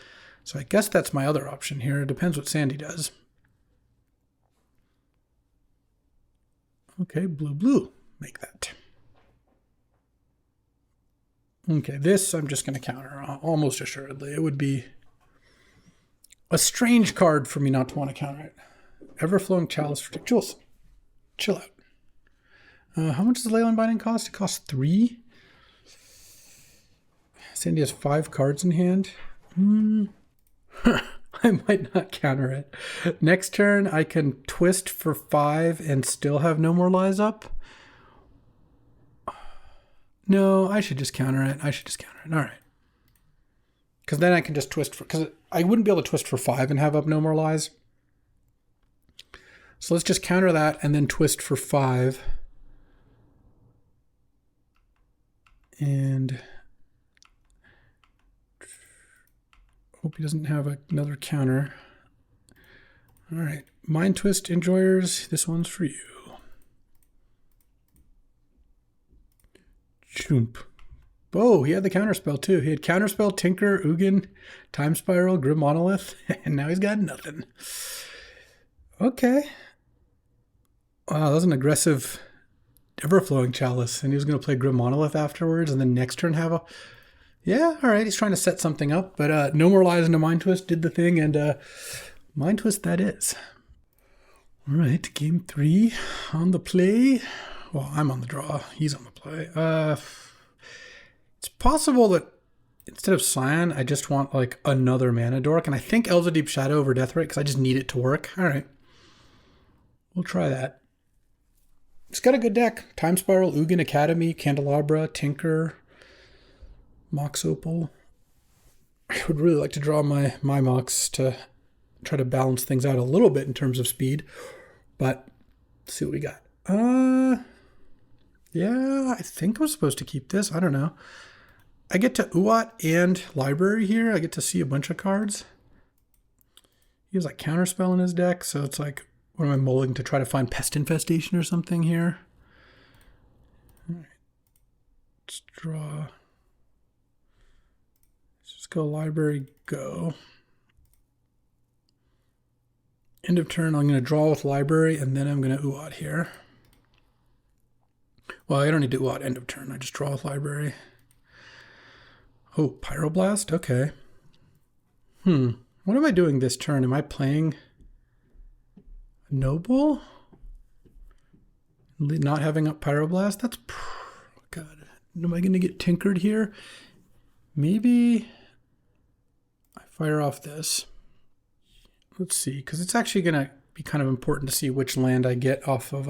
Speaker 1: So I guess that's my other option here. It depends what Sandy does. Okay, blue. Make that. Okay, this I'm just going to counter almost assuredly. It would be a strange card for me not to want to counter it. Everflowing Chalice Ridiculous. Chill out. How much does the Leyline Binding cost? It costs 3. Sandy has 5 cards in hand. I might not counter it. Next turn, I can twist for 5 and still have No More Lies up. No, I should just counter it. All right. Because then I can just twist because I wouldn't be able to twist for 5 and have up No More Lies. So let's just counter that and then twist for 5. And hope he doesn't have another counter. All right, Mind Twist enjoyers, this one's for you. Choomp. Oh, he had the counterspell too. He had counterspell, Tinker, Ugin, Time Spiral, Grim Monolith, and now he's got nothing. Okay. Wow, that was an aggressive Everflowing Chalice, and he was going to play Grim Monolith afterwards, and then next turn have a... Yeah, all right, he's trying to set something up, but No More Lies into Mind Twist did the thing, and Mind Twist that is. All right, game 3 on the play. Well, I'm on the draw. He's on the play. It's possible that instead of Scion, I just want like another mana dork, and I think Elves of Deep Shadow over Deathrite because I just need it to work. All right, we'll try that. It's got a good deck. Time Spiral, Ugin Academy, Candelabra, Tinker, Mox Opal. I would really like to draw my Mox to try to balance things out a little bit in terms of speed, but Let's see what we got. Yeah, I think I'm supposed to keep this. I don't know. I get to Uat and Library here. I get to see a bunch of cards. He has like Counterspell in his deck, so it's like, what am I mulling to try to find Pest Infestation or something here? All right. Let's draw. Let's just go Library, go. End of turn, I'm going to draw with Library, and then I'm going to Uat here. Well, I don't need to Uat end of turn. I just draw with Library. Oh, Pyroblast? Okay. What am I doing this turn? Am I playing Noble? Not having up Pyroblast? That's... God. Am I going to get tinkered here? Maybe I fire off this. Let's see, because it's actually going to be kind of important to see which land I get off of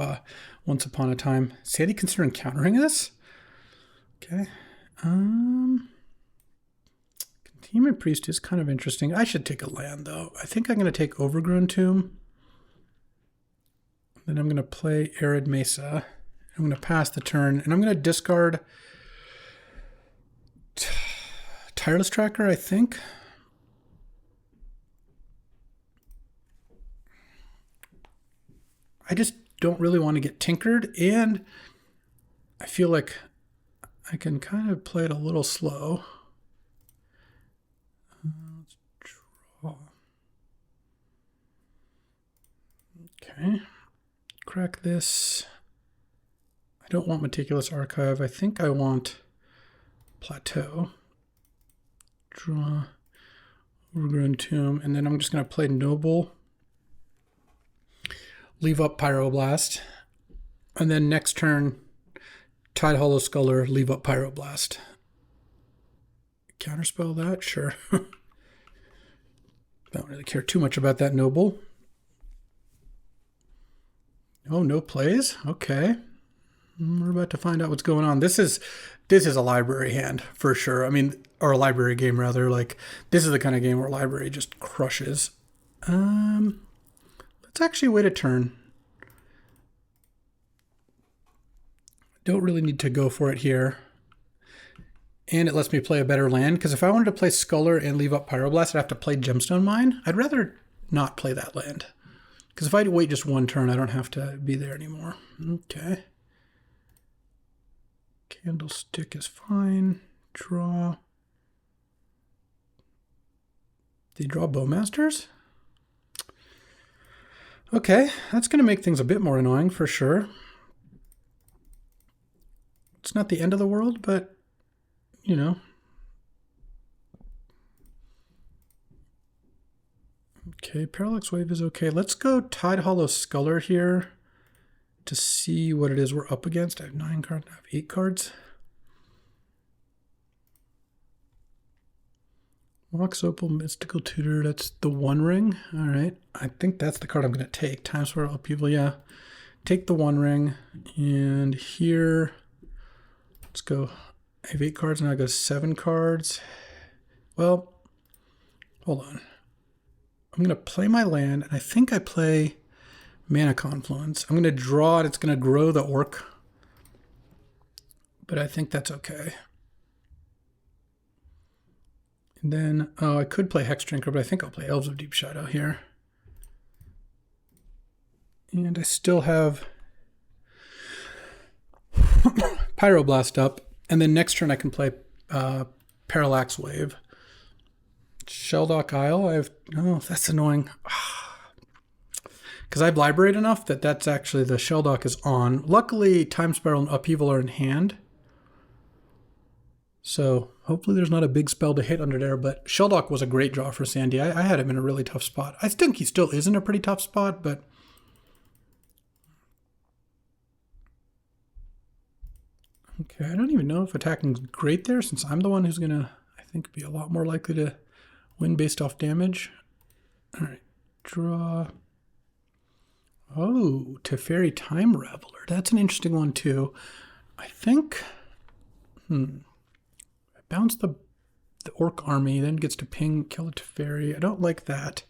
Speaker 1: Once Upon a Time. Sandy considering countering this? Okay. Containment Priest is kind of interesting. I should take a land, though. I think I'm going to take Overgrown Tomb. Then I'm going to play Arid Mesa. I'm going to pass the turn, and I'm going to discard Tireless Tracker, I think. I just don't really want to get tinkered, and I feel like I can kind of play it a little slow. Let's draw. Okay. Crack this. I don't want Meticulous Archive. I think I want Plateau. Draw. Overgrown Tomb. And then I'm just going to play Noble. Leave up Pyroblast. And then next turn, Tide Hollow Sculler, leave up Pyroblast. Counterspell that? Sure. Don't really care too much about that Noble. Oh, no plays? Okay. We're about to find out what's going on. This is a library hand for sure. I mean, or a library game rather. Like, this is the kind of game where library just crushes. Let's actually wait a turn. Don't really need to go for it here. And it lets me play a better land, because if I wanted to play Sculler and leave up Pyroblast, I'd have to play Gemstone Mine. I'd rather not play that land. Because if I wait just one turn, I don't have to be there anymore. Okay. Candlestick is fine. Draw. Did he draw Bowmasters? Okay, that's going to make things a bit more annoying for sure. It's not the end of the world, but, you know. Okay, Parallax Wave is okay. Let's go Tide Hollow Sculler here to see what it is we're up against. I have 9 cards, I have 8 cards. Mox Opal, Mystical Tutor, that's the One Ring. All right, I think that's the card I'm going to take. Time Spiral Upheaval, yeah. Take the One Ring, and here, let's go. I have 8 cards, and I go 7 cards. Well, hold on. I'm going to play my land, and I think I play Mana Confluence. I'm going to draw it. It's going to grow the Orc, but I think that's okay. And then, I could play Hex Drinker, but I think I'll play Elves of Deep Shadow here. And I still have Pyroblast up. And then next turn I can play Parallax Wave. Shelldock Isle, I have... Oh, that's annoying. Because I've libraried enough that that's actually... The Shelldock is on. Luckily, Time Spiral and Upheaval are in hand. So hopefully there's not a big spell to hit under there, but Shelldock was a great draw for Sandy. I had him in a really tough spot. I think he still is in a pretty tough spot, but... Okay, I don't even know if attacking's great there, since I'm the one who's going to, I think, be a lot more likely to win based off damage. All right, draw. Oh, Teferi Time Raveler. That's an interesting one, too. I think... Bounce the Orc army, then gets to ping, kill a Teferi. I don't like that.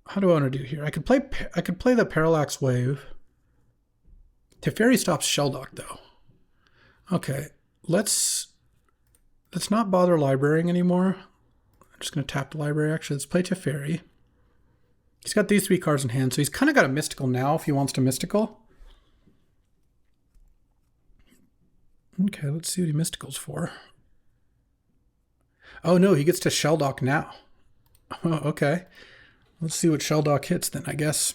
Speaker 1: How do I want to do here? I could play the Parallax Wave. Teferi stops Shelldock though. Okay, let's not bother librarying anymore. I'm just going to tap the library. Actually, let's play Teferi. He's got these 3 cards in hand, so he's kind of got a mystical now if he wants to mystical. Okay, let's see what he mysticals for. Oh no, he gets to Shelldock now. Oh, okay. Let's see what Shelldock hits then, I guess.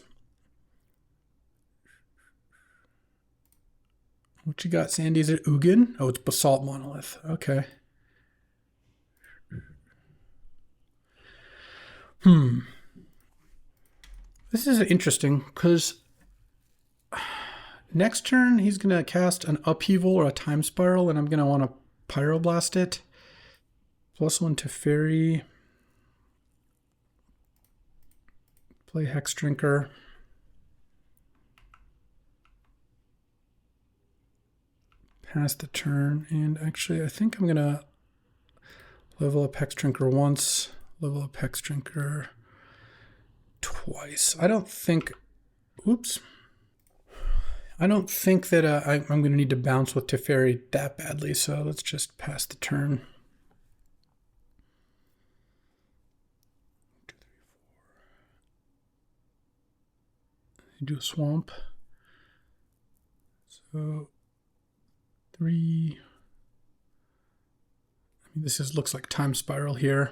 Speaker 1: What you got, Sandy? Is it Ugin? Oh, it's Basalt Monolith. Okay. This is interesting because next turn he's going to cast an Upheaval or a Time Spiral, and I'm going to want to Pyroblast it. +1 Teferi. Play Hex Drinker. Pass the turn, and actually I think I'm going to level up Hex Drinker once, level up Hex Drinker twice. I don't think, oops. I don't think that I'm going to need to bounce with Teferi that badly, so let's just pass the turn. 2, 3, 4. Do a swamp. So 3. I mean, this looks like Time Spiral here.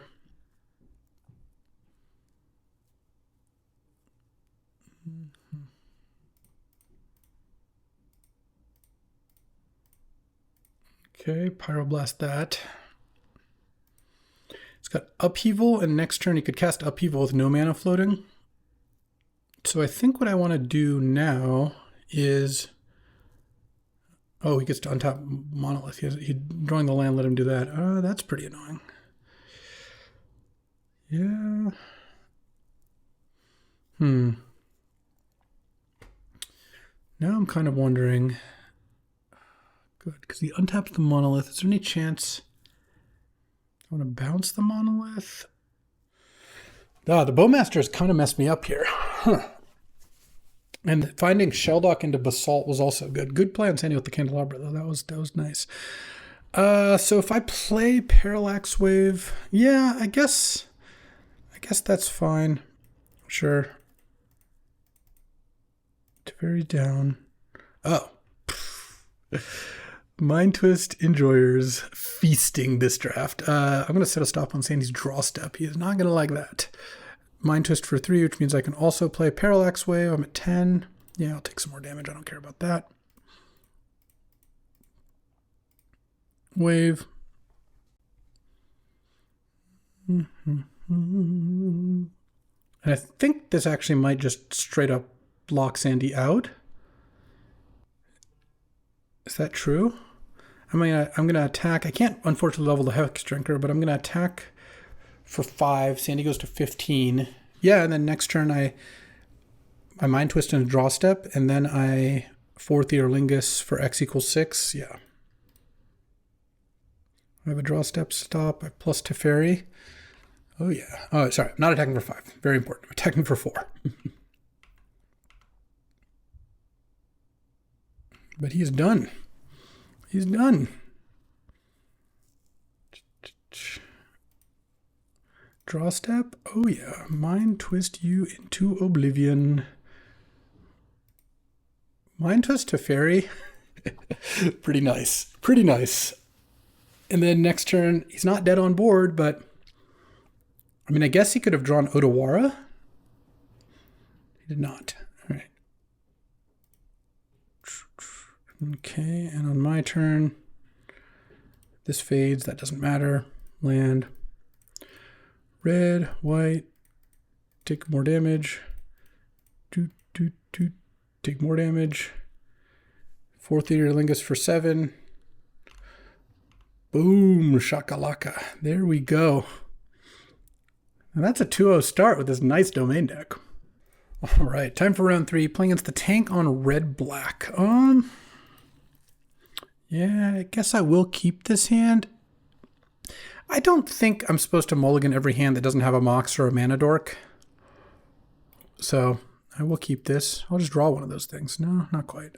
Speaker 1: Okay, Pyroblast that. It's got Upheaval, and next turn he could cast Upheaval with no mana floating. So I think what I want to do now is... Oh, he gets to untap Monolith. He drawing the land, let him do that. That's pretty annoying. Yeah. Now I'm kind of wondering... Good, because he untaps the Monolith. Is there any chance I want to bounce the Monolith? The Bowmaster has kind of messed me up here. And finding Shelldock into Basalt was also good. Good play on Sandy with the Candelabra, though. That was nice. So if I play Parallax Wave, yeah, I guess that's fine. Sure. Teferi down. Oh. Mind Twist enjoyers feasting this draft. I'm going to set a stop on Sandy's draw step. He is not going to like that. Mind Twist for 3, which means I can also play Parallax Wave. I'm at 10. Yeah, I'll take some more damage. I don't care about that. Wave. And I think this actually might just straight up block Sandy out. Is that true? I'm gonna attack. I can't unfortunately level the Hex Drinker, but I'm gonna attack for 5. Sandy goes to 15. Yeah, and then next turn I Mind Twist and a draw step, and then I 4th Eorlingus for X = 6. Yeah. I have a draw step stop. I plus Teferi. Oh yeah. Oh, sorry. Not attacking for 5. Very important. I'm attacking for 4. But he's done. He's done. Draw step. Oh yeah. Mind Twist you into oblivion. Mind Twist Teferi. Pretty nice. Pretty nice. And then next turn, he's not dead on board, but I mean, I guess he could have drawn Odawara. He did not. All right. Okay, and on my turn, this fades. That doesn't matter. Land. Red, white. Take more damage. Take more damage. 4th Eorlingus for 7. Boom, shakalaka. There we go. And that's a 2-0 start with this nice domain deck. All right, time for round 3. Playing against the tank on red-black. Yeah, I guess I will keep this hand. I don't think I'm supposed to mulligan every hand that doesn't have a Mox or a Mana Dork. So I will keep this. I'll just draw one of those things. No, not quite.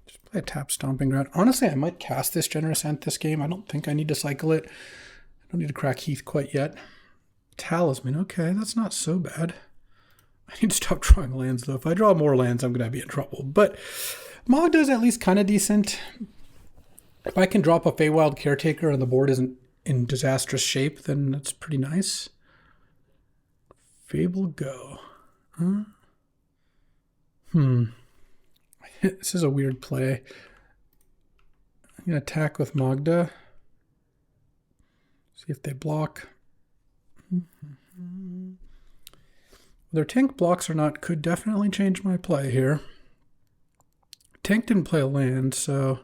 Speaker 1: Just play a tap Stomping Ground. Honestly, I might cast this Generous Ant this game. I don't think I need to cycle it. I don't need to crack Heath quite yet. Talisman. Okay, that's not so bad. I need to stop drawing lands, though. If I draw more lands, I'm going to be in trouble. But Magda is at least kind of decent. If I can drop a Feywild Caretaker and the board isn't in disastrous shape, then that's pretty nice. Fable Go. Huh? This is a weird play. I'm going to attack with Magda. See if they block. Their tank blocks or not could definitely change my play here. Tank didn't play a land, so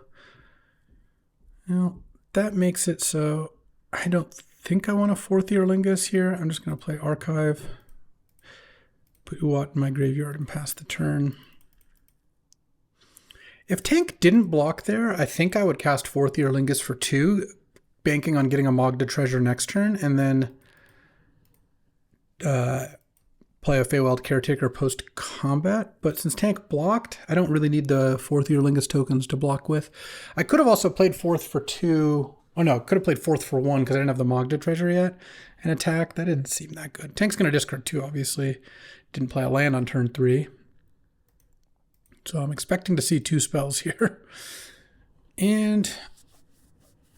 Speaker 1: that makes it so I don't think I want a 4th Earlingus here. I'm just going to play Archive, put Uat in my graveyard, and pass the turn. If Tank didn't block there, I think I would cast 4th Earlingus for 2, banking on getting a Magda Treasure next turn, and then play a Feywild Caretaker post-combat. But since Tank blocked, I don't really need the 4th Earlingus tokens to block with. I could have also played 4th for 2. Oh no, could have played 4th for 1 because I didn't have the Magda Treasure yet. And attack, that didn't seem that good. Tank's going to discard 2, obviously. Didn't play a land on turn 3. So I'm expecting to see 2 spells here. And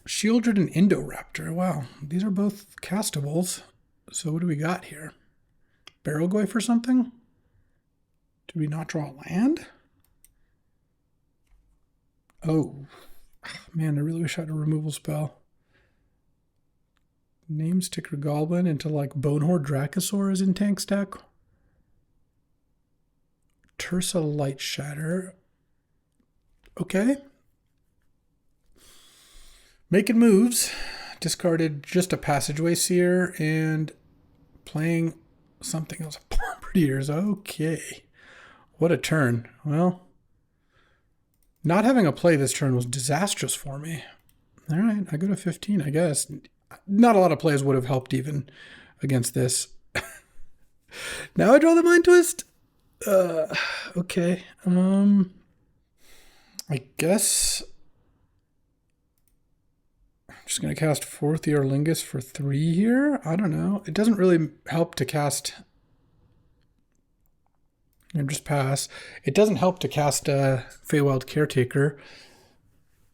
Speaker 1: Shieldred and Indoraptor. Wow, these are both castables. So what do we got here? Barrelgoy for something? Did we not draw a land? Oh, man, I really wish I had a removal spell. Namesticker Goblin into like Bonehorde Dracosaur is in Tank stack. Tersa Light Shatter. Okay. Making moves. Discarded just a Passageway Seer and playing something else. Prettiers. Okay. What a turn. Well, not having a play this turn was disastrous for me. All right, I go to 15, I guess. Not a lot of plays would have helped even against this. Now I draw the Mind Twist. Okay. I guess I'm just going to cast 4th Earlingus for 3 here. I don't know. It doesn't really help to cast... And just pass. It doesn't help to cast a Feywild Caretaker.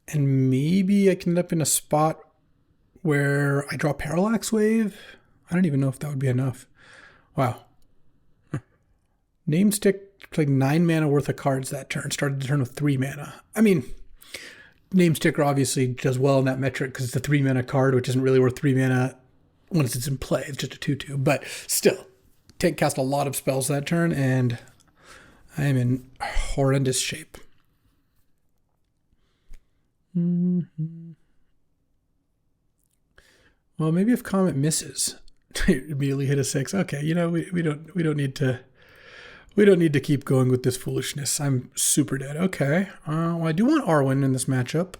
Speaker 1: And maybe I can end up in a spot where I draw Parallax Wave. I don't even know if that would be enough. Wow. Namestick played 9 mana worth of cards that turn. Started the turn with 3 mana. I mean, Namesticker obviously does well in that metric because it's a 3 mana card, which isn't really worth 3 mana once it's in play. It's just a 2/2. But still, Tank cast a lot of spells that turn, and I am in horrendous shape. Well, maybe if Comet misses, immediately hit a 6. Okay, you know, we don't need to keep going with this foolishness. I'm super dead. Okay. Well, I do want Arwen in this matchup.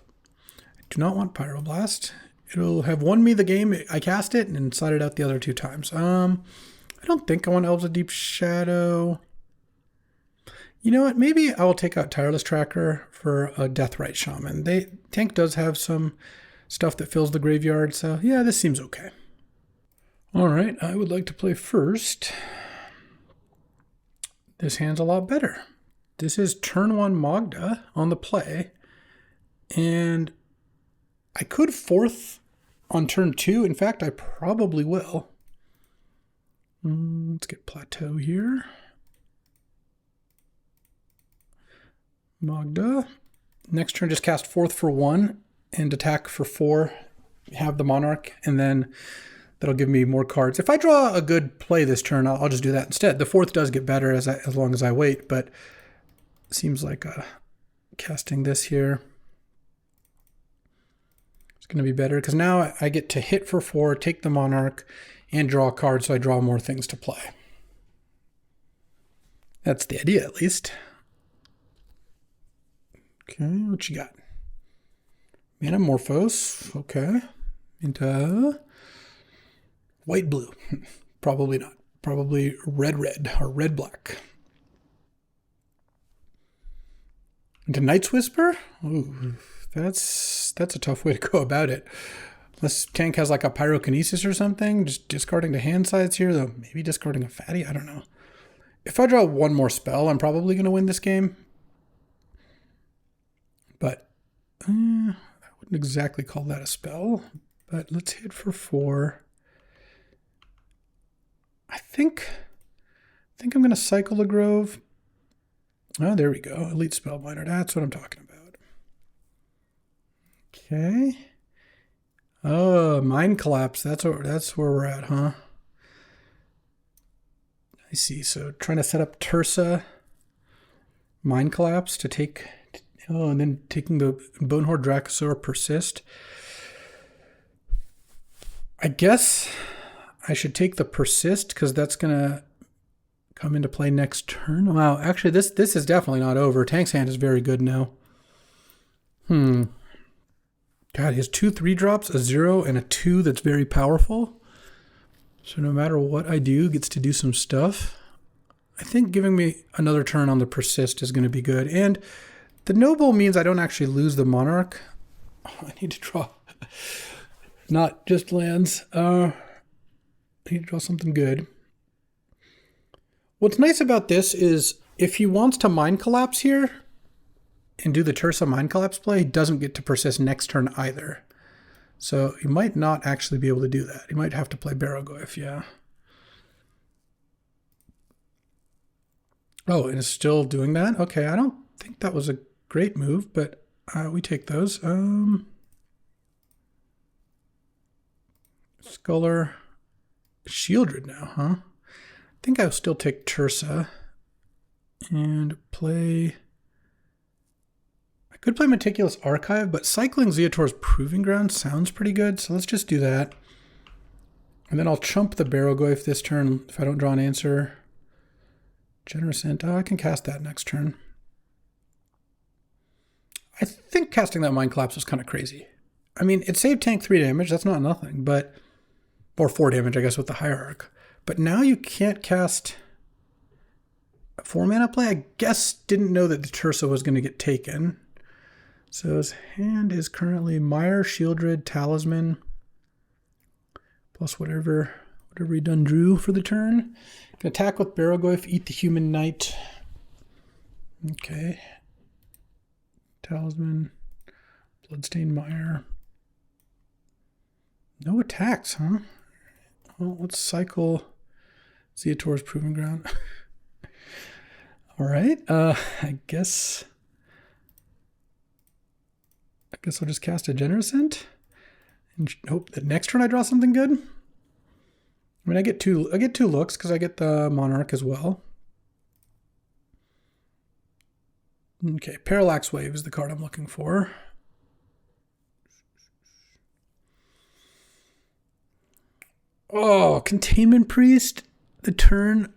Speaker 1: I do not want Pyroblast. It'll have won me the game. I cast it and slide it out the other 2 times. I don't think I want Elves of Deep Shadow. You know what? Maybe I will take out Tireless Tracker for a Deathrite Shaman. Tank does have some stuff that fills the graveyard, so yeah, this seems okay. All right, I would like to play first. This hand's a lot better. This is turn 1 Magda on the play, and I could 4th on turn 2. In fact, I probably will. Let's get Plateau here. Magda. Next turn, just cast 4th for 1 and attack for 4. Have the Monarch, and then that'll give me more cards. If I draw a good play this turn, I'll just do that instead. The 4th does get better as long as I wait, but it seems like casting this here is going to be better because now I get to hit for 4, take the Monarch, and draw a card, so I draw more things to play. That's the idea, at least. Okay, what you got? Manamorphose. Okay. Into White blue. Probably not. Probably red red or red black. Into Night's Whisper? Ooh, that's a tough way to go about it. Unless tank has like a pyrokinesis or something, just discarding the hand sides here, though maybe discarding a fatty, I don't know. If I draw one more spell, I'm probably going to win this game. But I wouldn't exactly call that a spell. But let's hit for 4. I think I'm going to cycle the Grove. Oh, there we go. Elite Spellbinder. That's what I'm talking about. Okay. Oh, Mind Collapse. That's where we're at, huh? I see. So trying to set up Tersa, Mind Collapse to take... Oh, and then taking the Bonehorde Dracosaur Persist. I guess I should take the Persist because that's going to come into play next turn. Wow, actually, this is definitely not over. Tank's hand is very good now. God, he has 2 3-drops, a 0, and a 2 that's very powerful. So no matter what I do, gets to do some stuff. I think giving me another turn on the Persist is going to be good. And the Noble means I don't actually lose the Monarch. Oh, I need to draw not just lands. I need to draw something good. What's nice about this is if he wants to Mind Collapse here and do the Tersa Mind Collapse play, he doesn't get to persist next turn either. So he might not actually be able to do that. He might have to play Barrogoyf, yeah. Oh, and it's still doing that? Okay, I don't think that was a great move, but we take those. Sculler. Shieldred now, huh? I think I'll still take Tersa and play... I could play Meticulous Archive, but cycling Zeotor's Proving Ground sounds pretty good, so let's just do that. And then I'll chump the Barrogoyf this turn if I don't draw an answer. Generous Int. Oh, I can cast that next turn. I think casting that Mind Collapse was kind of crazy. I mean, it saved tank 3 damage. That's not nothing, but... Or 4 damage, I guess, with the Hierarch. But now you can't cast a 4-mana play. I guess didn't know that the Tersa was going to get taken. So his hand is currently Mire, Shieldred, Talisman, plus whatever he done drew for the turn. Can attack with Barrogoyf, eat the Human Knight. Okay. Talisman, Bloodstained Mire. No attacks, huh? Well, let's cycle Zeotor's Proving Ground. All right. I guess I'll just cast a Generous Int and hope that next turn I draw something good. I mean, I get two looks because I get the Monarch as well. Okay, Parallax Wave is the card I'm looking for. Oh, Containment Priest, the turn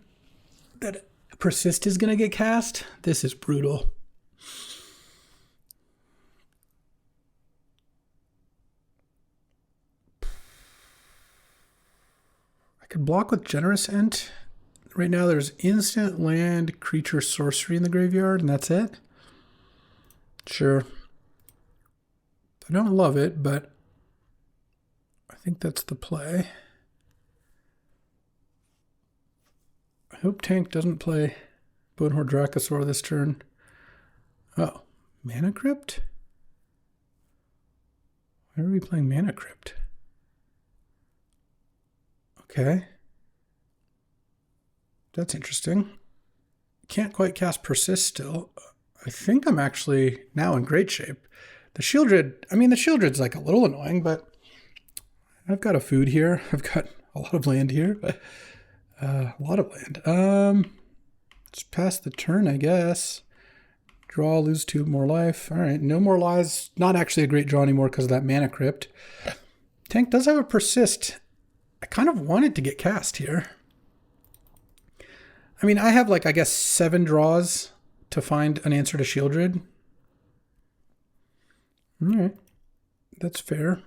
Speaker 1: that Persist is going to get cast. This is brutal. I could block with Generous Int. Right now there's instant land, creature, sorcery in the graveyard, and that's it. Sure. I don't love it, but I think that's the play. I hope Tank doesn't play Bonehorde Dracosaur this turn. Oh, Mana Crypt? Why are we playing Mana Crypt? Okay. That's interesting. Can't quite cast Persist still. I think I'm actually now in great shape. The Shieldred's like a little annoying, but I've got a food here. I've got a lot of land here. A lot of land. Just pass the turn, I guess. Draw, lose 2 more life. All right, no more lies. Not actually a great draw anymore because of that Mana Crypt. Tank does have a Persist. I kind of want it to get cast here. I mean, I have like, I guess, 7 draws to find an answer to Shieldred. All right, that's fair.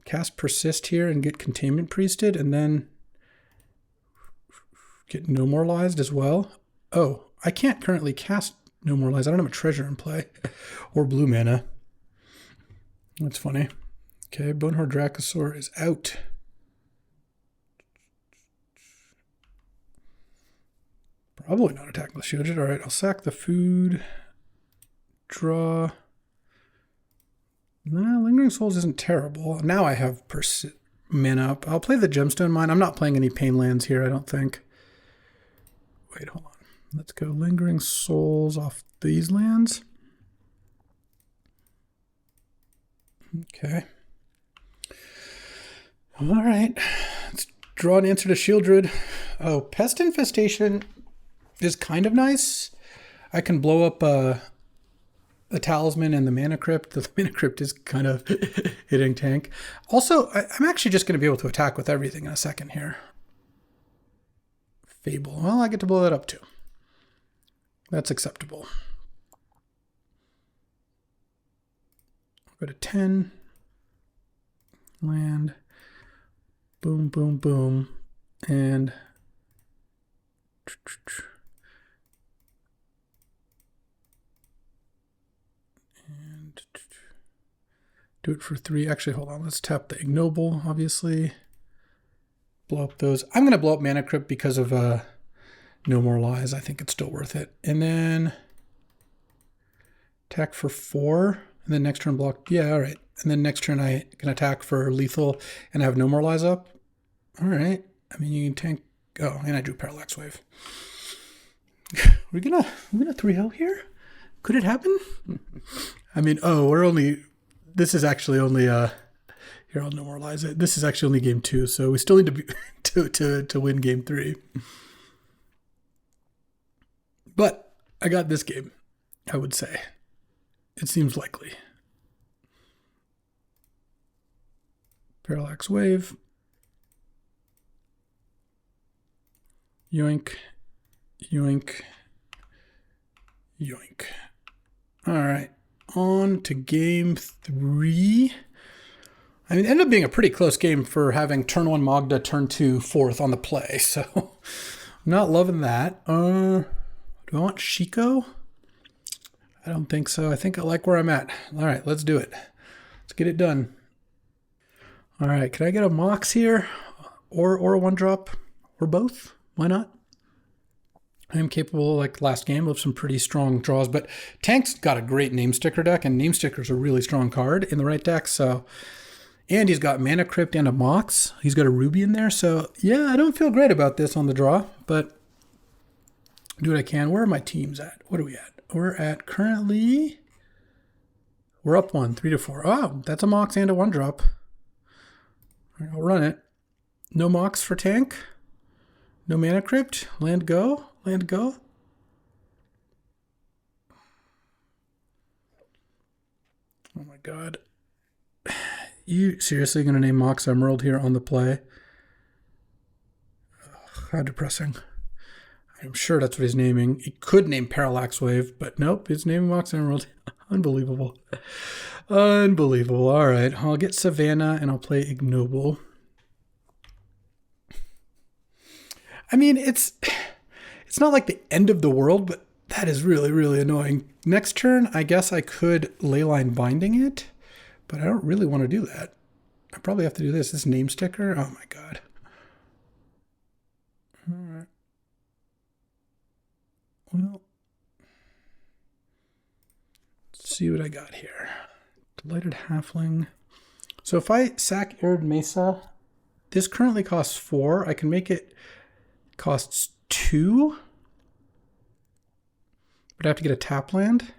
Speaker 1: cast Persist here and get Containment Priested, and then get No Moralized as well. Oh, I can't currently cast No Moralized. I don't have a treasure in play. Or blue mana. That's funny. Okay, Bonehorde Dracosaur is out. Probably not attacking the shielded. All right, I'll sack the food. Draw. Nah, Lingering Souls isn't terrible. Now I have mana up. I'll play the Gemstone Mine. I'm not playing any Pain lands here, I don't think. Wait, hold on. Let's go Lingering Souls off these lands. Okay. All right. Let's draw an answer to Shieldred. Oh, Pest Infestation is kind of nice. I can blow up the Talisman and the Mana Crypt. The Mana Crypt is kind of hitting tank. Also, I'm actually just going to be able to attack with everything in a second here. Fable. Well, I get to blow that up too. That's acceptable. Go to 10. Land. Boom, boom, boom. And do it for 3. Actually, hold on. Let's tap the Ignoble, obviously. Blow up those. I'm going to blow up Mana Crypt because of No More Lies. I think it's still worth it. And then attack for 4. And then next turn block. Yeah, all right. And then next turn I can attack for lethal and I have No More Lies up. All right. I mean, you can tank. Oh, and I drew Parallax Wave. We're gonna 3-0 here? Could it happen? I mean, this is actually only here, I'll No More Lies it. This is actually only game 2, so we still need to be to win game 3. But I got this game, I would say. It seems likely. Parallax Wave. Yoink. Yoink. Yoink. All right. On to game 3. I mean, it ended up being a pretty close game for having turn 1 Magda, turn 2 4th on the play. So, I'm not loving that. Do I want Shiko? I don't think so. I think I like where I'm at. All right, let's do it. Let's get it done. All right, can I get a Mox here? Or a 1-drop? Or both? Why not? I am capable, like last game, of some pretty strong draws, but Tank's got a great Name Sticker deck, and Name Sticker's a really strong card in the right deck, so... And he's got Mana Crypt and a Mox. He's got a Ruby in there, so yeah, I don't feel great about this on the draw, but do what I can. Where are my teams at? What are we at? We're at currently... We're up 1, 3-4. Oh, that's a Mox and a 1-drop. All right, I'll run it. No Mox for Tank. No Mana Crypt. Land go. Land go. Oh my god. You seriously going to name Mox Emerald here on the play? Ugh, how depressing. I'm sure that's what he's naming. He could name Parallax Wave, but nope, he's naming Mox Emerald. Unbelievable. Unbelievable. All right, I'll get Savannah and I'll play Ignoble. I mean, it's not like the end of the world, but that is really, really annoying. Next turn, I guess I could Leyline Binding it, but I don't really want to do that. I probably have to do this. This Name Sticker. Oh my god. All right. Well, let's see what I got here. Delighted Halfling. So if I sack Arid Mesa, this currently costs 4. I can make it costs 2. But I have to get a tap land.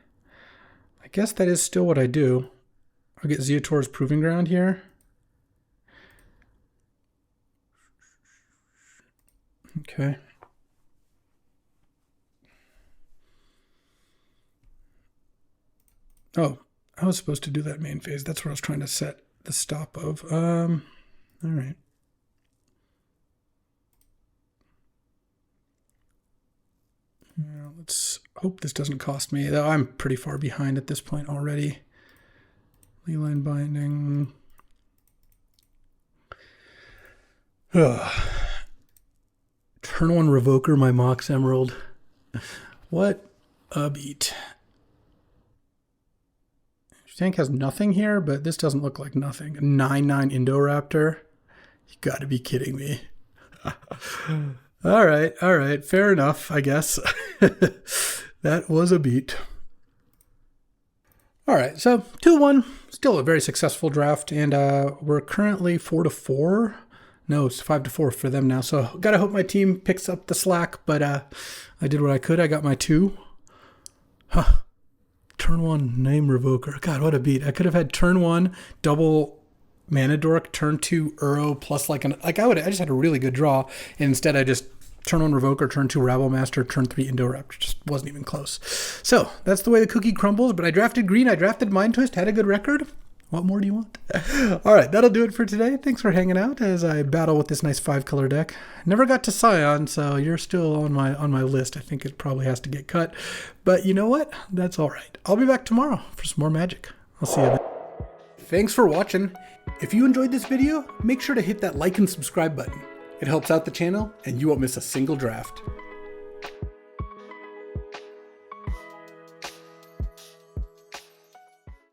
Speaker 1: I guess that is still what I do. I'll get Zeotor's Proving Ground here. Okay. Oh, I was supposed to do that main phase. That's where I was trying to set the stop of. All right. Let's hope this doesn't cost me, though I'm pretty far behind at this point already. Leyline Binding. Turn 1 Revoker, my Mox Emerald. What a beat. Tank has nothing here, but this doesn't look like nothing. 9/9 Indoraptor. You gotta be kidding me. All right. Fair enough, I guess. That was a beat. All right, so 2-1. Still a very successful draft, and we're currently 4-4. No, it's 5-4 for them now. So gotta hope my team picks up the slack, but I did what I could. I got my 2. Turn 1 name Revoker. God, what a beat. I could have had turn 1 double Mana Dork, turn 2 Uro plus I just had a really good draw, and instead I just turn 1 Revoker, turn 2 Rabble Master, turn 3 Indoraptor. Just wasn't even close. So that's the way the cookie crumbles, but I drafted green, I drafted Mind Twist, had a good record. What more do you want? All right, that'll do it for today. Thanks for hanging out as I battle with this nice 5-color deck. Never got to Scion, so you're still on my list. I think it probably has to get cut, but you know what? That's all right. I'll be back tomorrow for some more magic. I'll see you then. Thanks for watching. If you enjoyed this video, make sure to hit that like and subscribe button. It helps out the channel, and you won't miss a single draft.